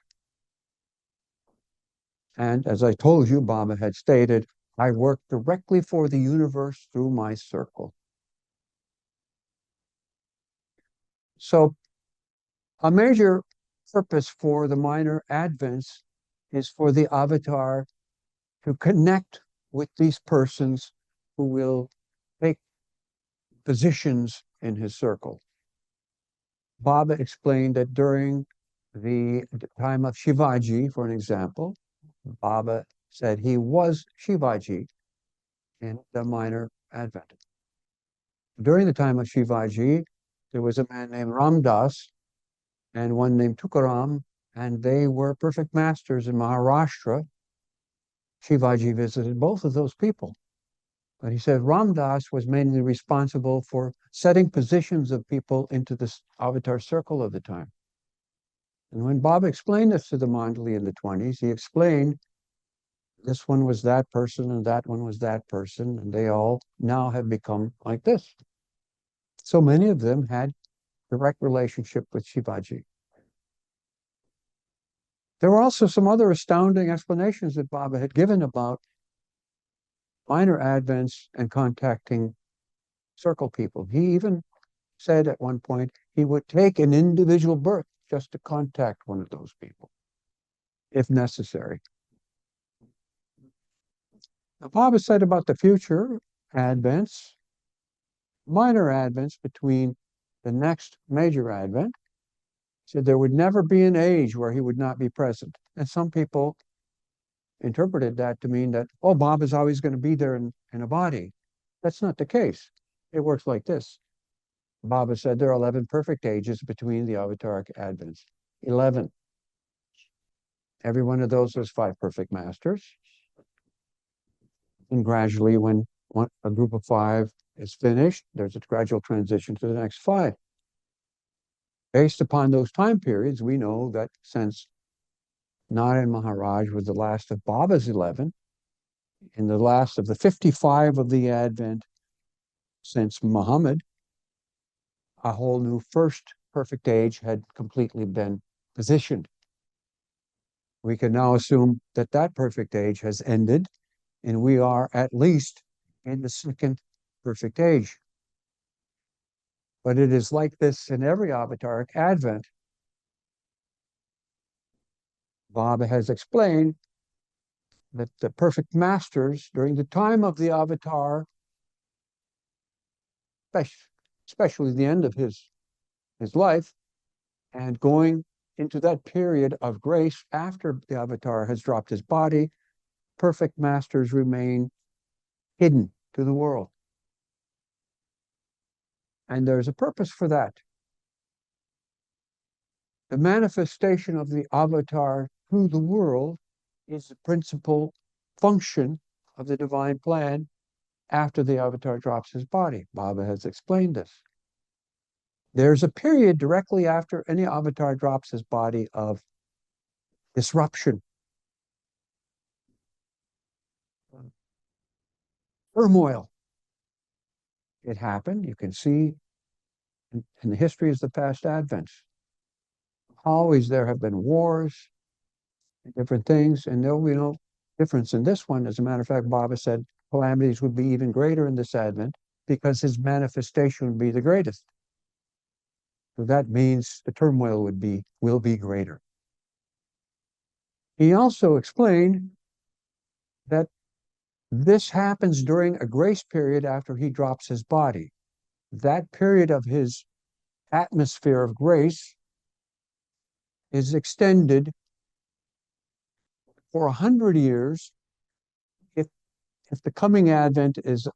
And as I told you, Baba had stated, I work directly for the universe through my circle. So a major purpose for the minor advents is for the avatar to connect with these persons who will take positions in his circle. Baba explained that during the time of Shivaji, for an example, Baba said he was Shivaji in the minor advent. During the time of Shivaji, there was a man named Ramdas and one named Tukaram, and they were perfect masters in Maharashtra. Shivaji visited both of those people. But he said Ram Dass was mainly responsible for setting positions of people into this avatar circle of the time. And when Bob explained this to the Mandali in the 20s, he explained this one was that person and that one was that person, and they all now have become like this. So many of them had direct relationship with Shivaji. There were also some other astounding explanations that Baba had given about minor advents and contacting circle people. He even said at one point he would take an individual birth just to contact one of those people, if necessary. Now, Baba said about the future advents, minor advents between the next major advent, said there would never be an age where he would not be present. And some people interpreted that to mean that, oh, Bob is always going to be there in a body. That's not the case. It works like this. Baba said there are 11 perfect ages between the avataric advents. 11. Every one of those was 5 perfect masters. And gradually, when a group of 5 is finished, there's a gradual transition to the next 5. Based upon those time periods, we know that since Narayan Maharaj was the last of Baba's 11, and the last of the 55 of the Advent since Muhammad, a whole new first perfect age had completely been positioned. We can now assume that that perfect age has ended, and we are at least in the second perfect age. But it is like this in every avataric advent. Baba has explained that the perfect masters during the time of the avatar, especially the end of his life, and going into that period of grace after the avatar has dropped his body, perfect masters remain hidden to the world. And there's a purpose for that. The manifestation of the avatar to the world is the principal function of the divine plan after the avatar drops his body. Baba has explained this. There's a period directly after any avatar drops his body of disruption, turmoil. It happened. You can see in the histories of the past advents. Always there have been wars and different things, and there will be no difference in this one. As a matter of fact, Baba said calamities would be even greater in this advent because his manifestation would be the greatest. So that means the turmoil will be greater. He also explained that this happens during a grace period after he drops his body. That period of his atmosphere of grace is extended for 100 years if the coming advent is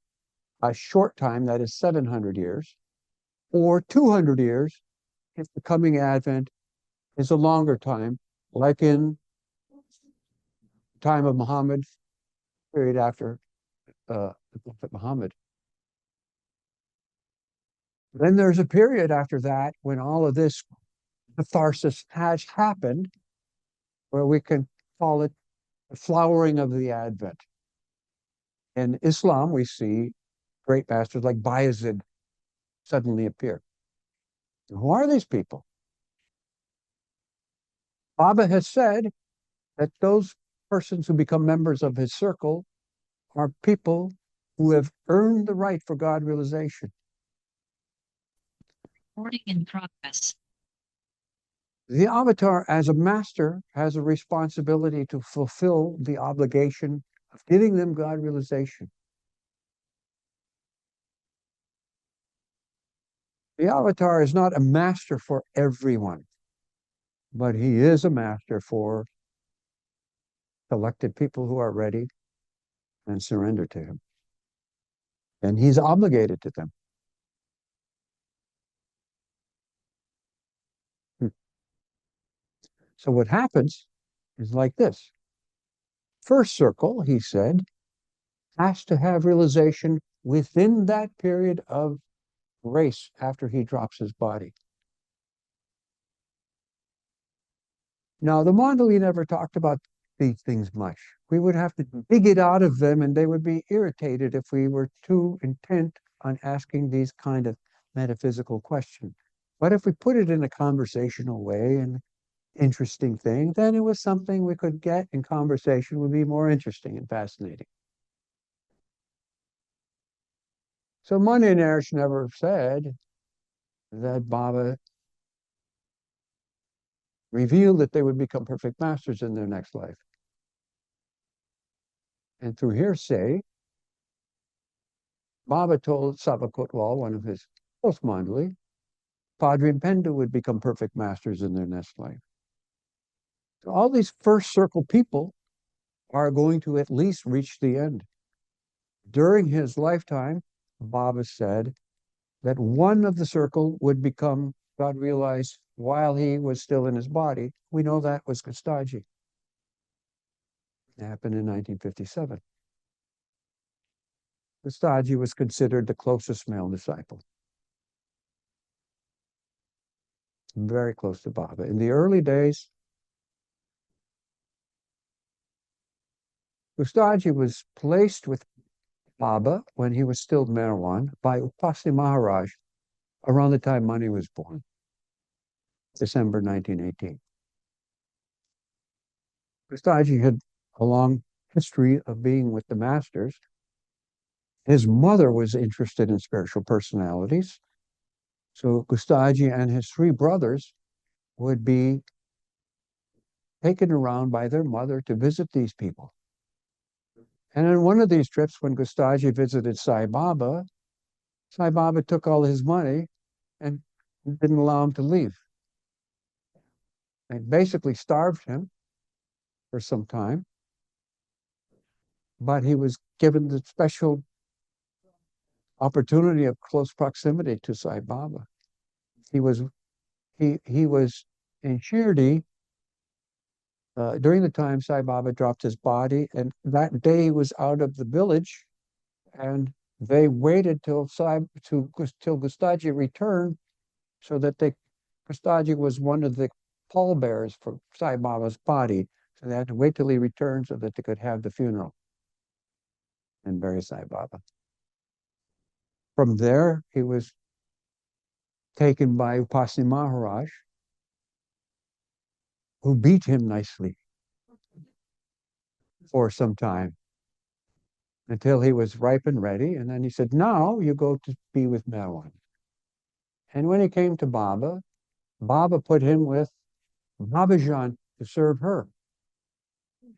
a short time, that is 700 years, or 200 years if the coming advent is a longer time, like in the time of Muhammad, period after the Prophet Muhammad. Then there's a period after that when all of this catharsis has happened, where we can call it the flowering of the Advent. In Islam, we see great masters like Bayezid suddenly appear. Who are these people? Baba has said that those persons who become members of his circle are people who have earned the right for God realization. Recording in progress. The avatar as a master has a responsibility to fulfill the obligation of giving them God realization. The avatar is not a master for everyone, but he is a master for selected people who are ready and surrender to him. And he's obligated to them. So what happens is like this. First circle, he said, has to have realization within that period of grace after he drops his body. Now, the Mondali never talked about these things much. We would have to dig it out of them, and they would be irritated if we were too intent on asking these kind of metaphysical questions. But if we put it in a conversational way and interesting thing, then it was something we could get in conversation would be more interesting and fascinating. So Mani and Erish never said that Baba revealed that they would become perfect masters in their next life. And through hearsay, Baba told Sava Kotwal, one of his close Mandali, Padre and Pendu would become perfect masters in their next life. So all these first circle people are going to at least reach the end. During his lifetime, Baba said that one of the circle would become God realized while he was still in his body. We know that was Gustaji. It happened in 1957. Gustaji was considered the closest male disciple. Very close to Baba. In the early days, Gustaji was placed with Baba when he was still Merwan by Upasi Maharaj around the time Mani was born, December 1918. Gustaji had a long history of being with the masters. His mother was interested in spiritual personalities. So Gustaji and his three brothers would be taken around by their mother to visit these people. And on one of these trips, when Gustaji visited Sai Baba took all his money and didn't allow him to leave. And basically starved him for some time. But he was given the special opportunity of close proximity to Sai Baba. He was in Shirdi during the time Sai Baba dropped his body, and that day he was out of the village, and they waited till Gustaji returned, so that Gustaji was one of the pallbearers for Sai Baba's body, so they had to wait till he returned so that they could have the funeral and bury Sai Baba. From there, he was taken by Upasi Maharaj, who beat him nicely for some time until he was ripe and ready. And then he said, now you go to be with Merwan. And when he came to Baba, Baba put him with Babajan to serve her.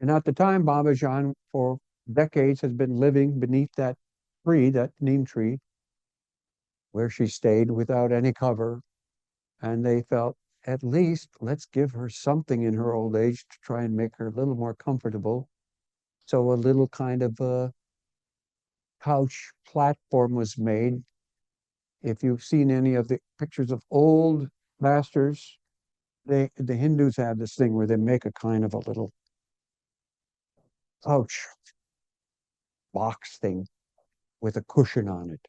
And at the time, Babajan, for decades, has been living beneath that tree, that neem tree, where she stayed without any cover. And they felt, at least let's give her something in her old age to try and make her a little more comfortable. So a little kind of a couch platform was made. If you've seen any of the pictures of old masters, the Hindus have this thing where they make a kind of a little couch box thing with a cushion on it.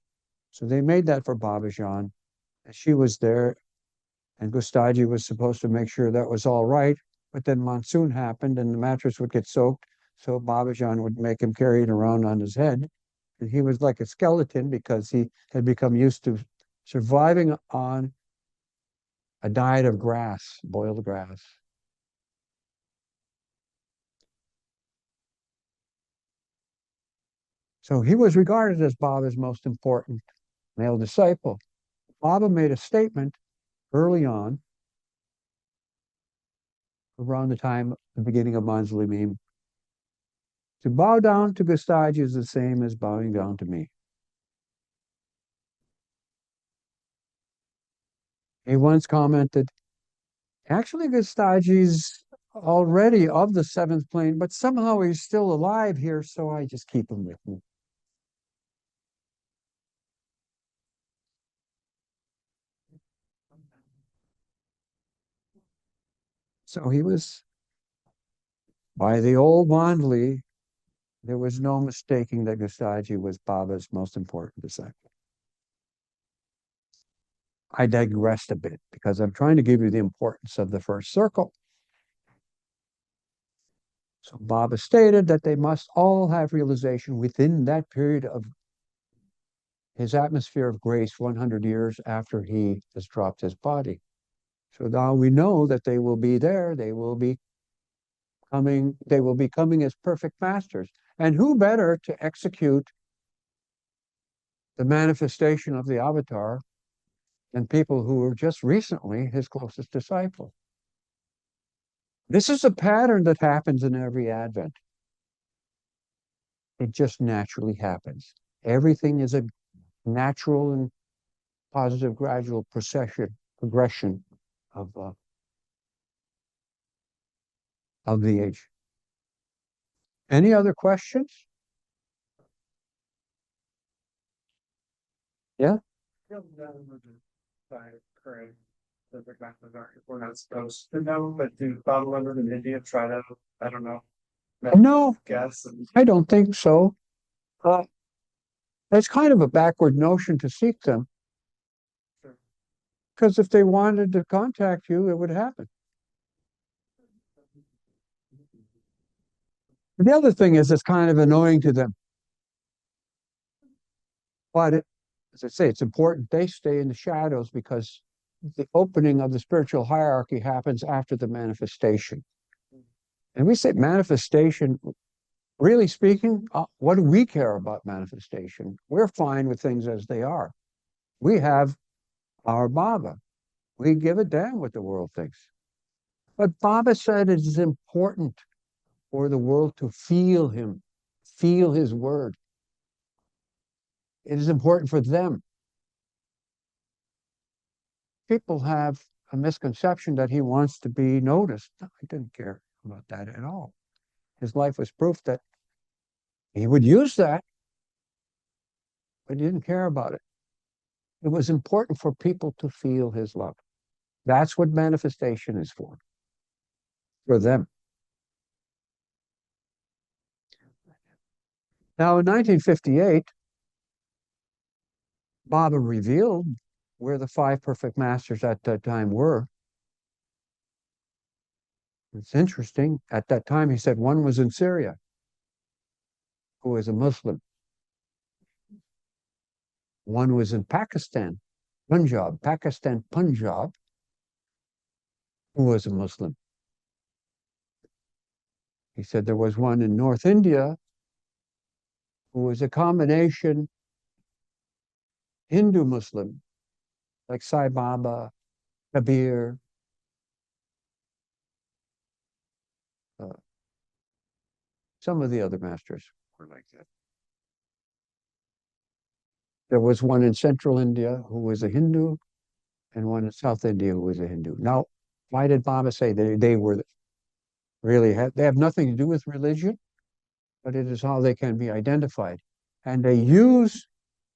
So they made that for Babajan. She was there, and Gustaji was supposed to make sure that was all right. But then monsoon happened, and the mattress would get soaked. So Babajan would make him carry it around on his head. And he was like a skeleton because he had become used to surviving on a diet of grass, boiled grass. So he was regarded as Baba's most important male disciple. Baba made a statement early on, around the beginning of Manjli Meme. To bow down to Gustaji is the same as bowing down to me. He once commented, actually Gustaji's already of the seventh plane, but somehow he's still alive here, so I just keep him with me. So he was, by the old Mandli, There was no mistaking that Gustaji was Baba's most important disciple. I digressed a bit because I'm trying to give you the importance of the first circle. So Baba stated that they must all have realization within that period of his atmosphere of grace 100 years after he has dropped his body. So now we know that they will be there, they will be coming as perfect masters. And who better to execute the manifestation of the avatar than people who were just recently his closest disciples? This is a pattern that happens in every Advent. It just naturally happens. Everything is a natural and positive gradual progression of the age. Any other questions? Yeah? Current perfect masters aren't, we're not supposed to know, but do Bible members in India try to, I don't know, No, guess and I don't think so. It's kind of a backward notion to seek them. Because if they wanted to contact you, it would happen. The other thing is it's kind of annoying to them. But as I say, it's important they stay in the shadows because the opening of the spiritual hierarchy happens after the manifestation. And we say manifestation, really speaking, what do we care about manifestation? We're fine with things as they are. We have our Baba. We give a damn what the world thinks. But Baba said it is important for the world to feel him, feel his word. It is important for them. People have a misconception that he wants to be noticed. No, I didn't care about that at all. His life was proof that he would use that, but he didn't care about it. It was important for people to feel his love. That's what manifestation is for them. Now, in 1958, Baba revealed where the 5 perfect masters at that time were. It's interesting. At that time, he said one was in Syria, who was a Muslim. One was in Pakistan, Punjab, who was a Muslim. He said there was one in North India, who was a combination Hindu-Muslim, like Sai Baba, Kabir, some of the other masters were like that. There was one in Central India who was a Hindu, and one in South India who was a Hindu. Now, why did Baba say they were really they have nothing to do with religion, but it is how they can be identified. And they use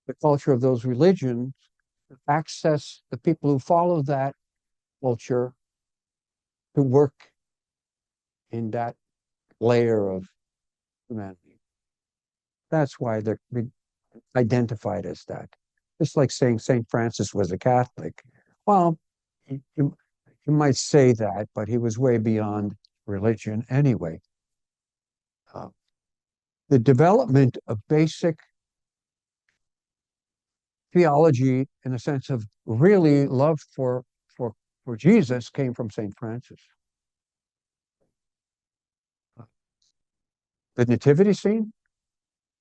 the culture of those religions to access the people who follow that culture to work in that layer of humanity. That's why they're identified as that. Just like saying St. Francis was a Catholic. Well, you might say that, but he was way beyond religion anyway. The development of basic theology in the sense of really love for Jesus came from St. Francis. The nativity scene,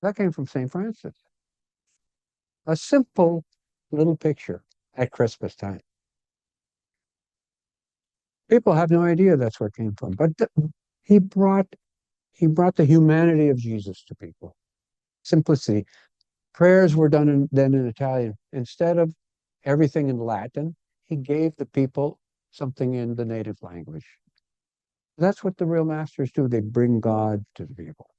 that came from St. Francis. A simple little picture at Christmas time. People have no idea that's where it came from, but he brought the humanity of Jesus to people. Simplicity. Prayers were done then in Italian. Instead of everything in Latin, he gave the people something in the native language. That's what the real masters do. They bring God to the people.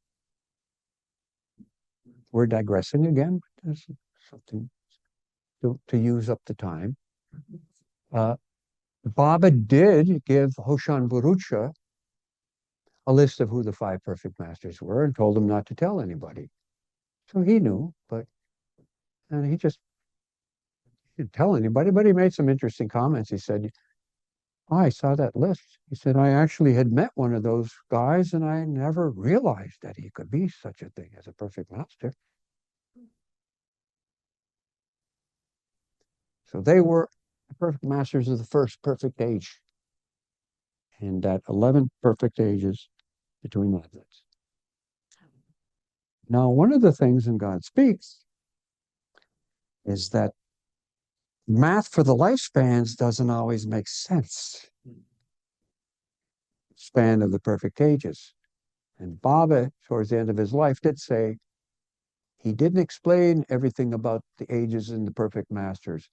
We're digressing again, but there's something to use up the time. Baba did give Hoshan Burucha a list of who the 5 perfect masters were and told him not to tell anybody. So he knew, and he just didn't tell anybody, but he made some interesting comments. He said, "Oh, I saw that list." He said, "I actually had met one of those guys and I never realized that he could be such a thing as a perfect master." So they were the perfect masters of the first perfect age. And that 11 perfect ages between livelihoods. Now, one of the things in God Speaks is that math for the lifespans doesn't always make sense. Span of the perfect ages. And Baba, towards the end of his life, did say he didn't explain everything about the ages in the perfect masters.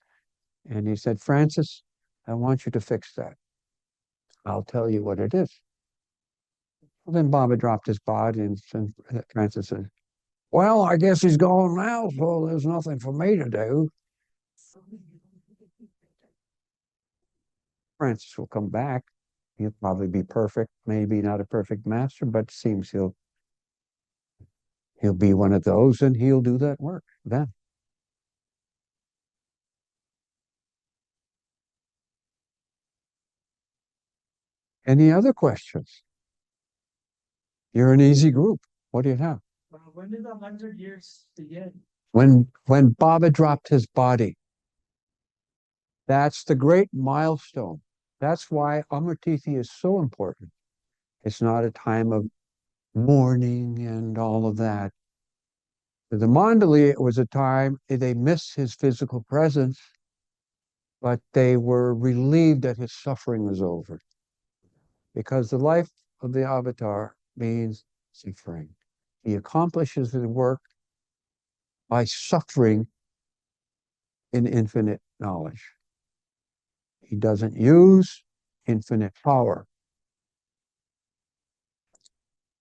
And he said, "Francis, I want you to fix that. I'll tell you what it is." Well, then Baba dropped his body and Francis said, "Well, I guess he's gone now, so there's nothing for me to do." Francis will come back. He'll probably be perfect, maybe not a perfect master, but it seems he'll be one of those and he'll do that work then. Any other questions? You're an easy group. What do you have? When did the 100 years begin? When Baba dropped his body, that's the great milestone. That's why Amartithi is so important. It's not a time of mourning and all of that. For the Mandali, it was a time they missed his physical presence, but they were relieved that his suffering was over. Because the life of the avatar means suffering. He accomplishes his work by suffering in infinite knowledge. He doesn't use infinite power.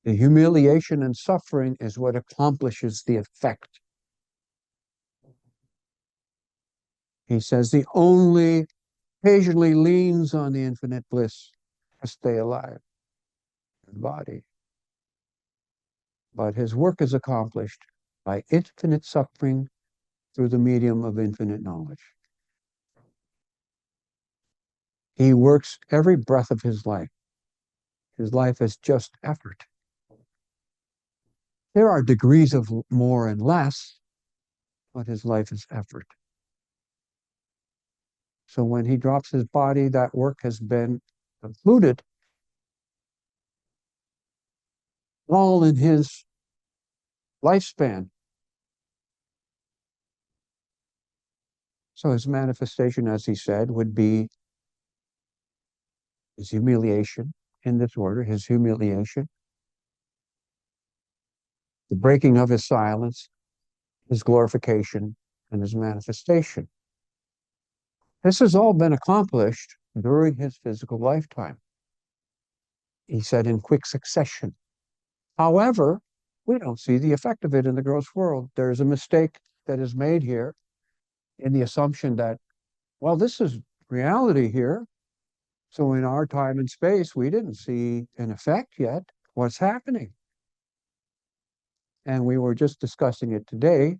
The humiliation and suffering is what accomplishes the effect. He says he only occasionally leans on the infinite bliss to stay alive in the body. But his work is accomplished by infinite suffering through the medium of infinite knowledge. He works every breath of his life. His life is just effort. There are degrees of more and less, but his life is effort. So when he drops his body, that work has been concluded, all in his lifespan. So his manifestation, as he said, would be his humiliation in this order, his humiliation, the breaking of his silence, his glorification, and his manifestation. This has all been accomplished during his physical lifetime. He said in quick succession. However, we don't see the effect of it in the gross world. There's a mistake that is made here in the assumption that, well, this is reality here. So in our time and space, we didn't see an effect yet. What's happening? And we were just discussing it today.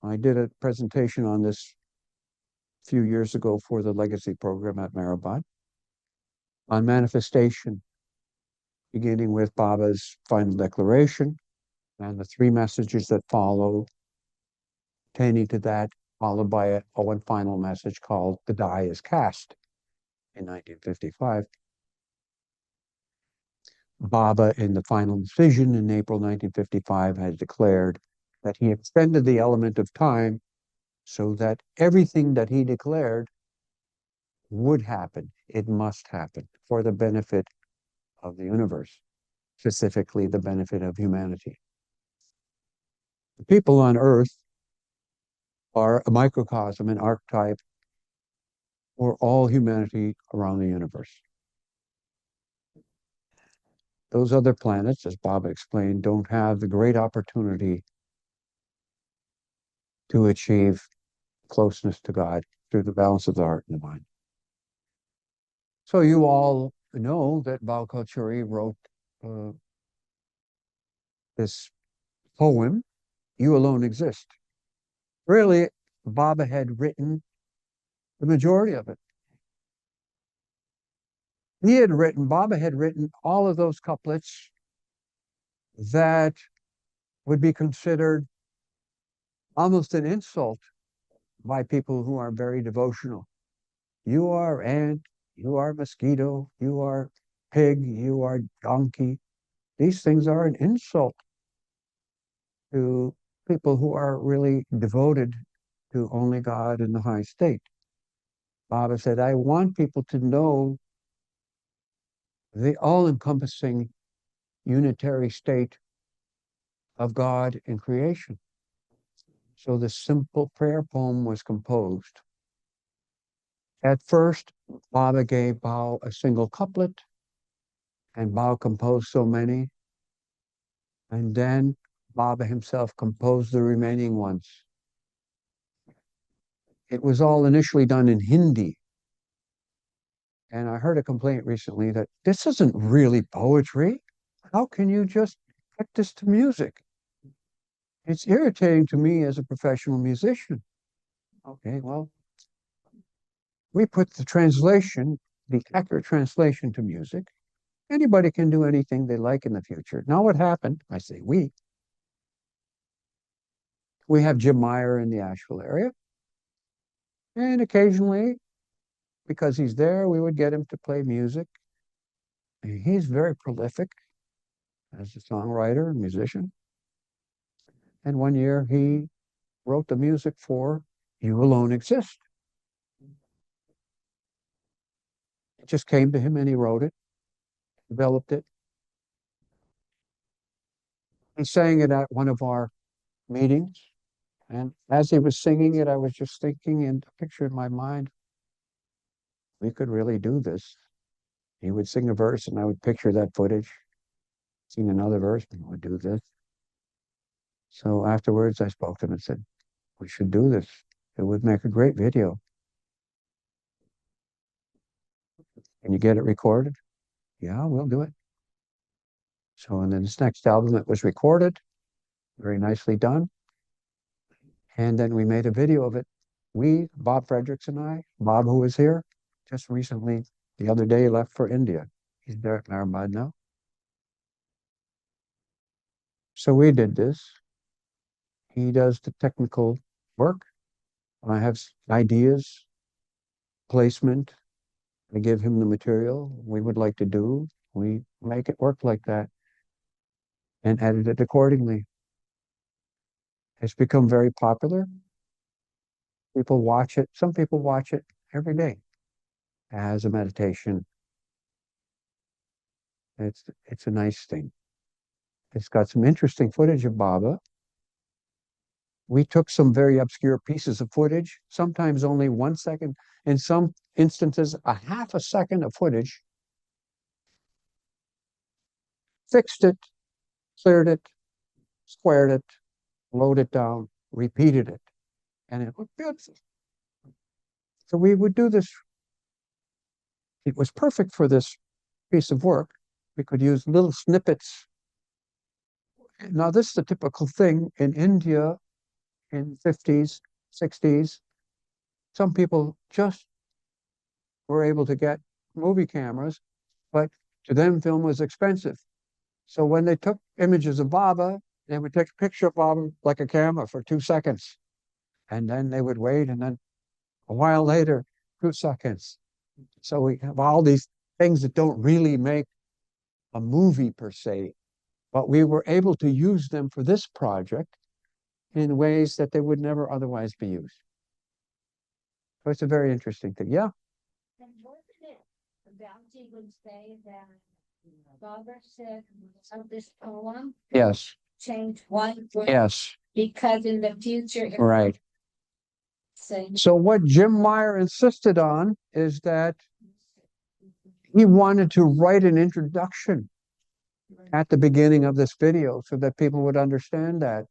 I did a presentation on this a few years ago for the legacy program at MeherBabaLibrary on manifestation, beginning with Baba's final declaration and the 3 messages that follow, pertaining to that, followed by one final message called "The Die is Cast" in 1955. Baba, in the final decision in April 1955, had declared that he extended the element of time so that everything that he declared would happen. It must happen for the benefit of the universe, specifically the benefit of humanity. The people on Earth are a microcosm, an archetype for all humanity around the universe. Those other planets, as Baba explained, don't have the great opportunity to achieve closeness to God through the balance of the heart and the mind. So you all know that Balkachuri wrote this poem, You Alone Exist. Really, Baba had written the majority of it. Baba had written all of those couplets that would be considered almost an insult by people who are very devotional. You are ant, you are mosquito, you are pig, you are donkey. These things are an insult to people who are really devoted to only God in the high state. Baba said, I want people to know the all-encompassing unitary state of God in creation. So the simple prayer poem was composed. At first, Baba gave Bao a single couplet, and Bao composed so many. And then Baba himself composed the remaining ones. It was all initially done in Hindi. And I heard a complaint recently that this isn't really poetry. How can you just put this to music? It's irritating to me as a professional musician. Okay, well, we put the translation, the accurate translation to music. Anybody can do anything they like in the future. Now what happened, I say we have Jim Meyer in the Asheville area. And occasionally, because he's there, we would get him to play music. And he's very prolific as a songwriter and musician. And one year he wrote the music for You Alone Exist. It just came to him and he wrote it, developed it. He sang it at one of our meetings. And as he was singing it, I was just thinking and a picture in my mind, we could really do this. He would sing a verse and I would picture that footage, sing another verse, and we would do this. So afterwards I spoke to him and said, we should do this. It would make a great video. Can you get it recorded? Yeah, we'll do it. So in this next album, it was recorded, very nicely done. And then we made a video of it. Bob Fredericks and I, Bob who was here, just recently, the other day, left for India. He's there at MeherBabaLibrary now. So we did this. He does the technical work. I have ideas, placement. I give him the material we would like to do. We make it work like that and edit it accordingly. It's become very popular. People watch it. Some people watch it every day as a meditation. It's a nice thing. It's got some interesting footage of Baba. We took some very obscure pieces of footage, sometimes only 1 second, in some instances, a half a second of footage, fixed it, cleared it, squared it, loaded it down, repeated it, and it looked beautiful. So we would do this. It was perfect for this piece of work. We could use little snippets. Now, this is the typical thing in India in 50s, 60s. Some people just were able to get movie cameras, but to them, film was expensive. So when they took images of Baba, they would take a picture of Baba like a camera for 2 seconds. And then they would wait, and then a while later, 2 seconds. So we have all these things that don't really make a movie per se, but we were able to use them for this project in ways that they would never otherwise be used. So it's a very interesting thing. Yeah. And wasn't it Bounty would say that Baba said of this poem Yes. change one word Yes. because in the future it Right. say So what Jim Meyer insisted on is that he wanted to write an introduction at the beginning of this video so that people would understand that.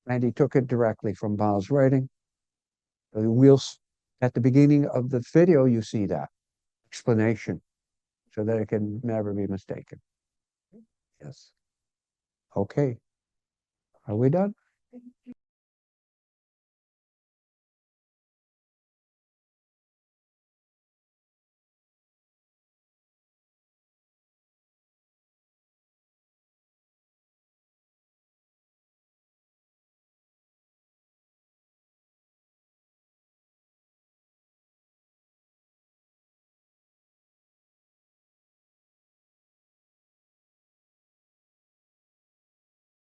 And he took it directly from Bao's writing. At the beginning of the video, you see that explanation so that it can never be mistaken. Yes. Okay. Are we done?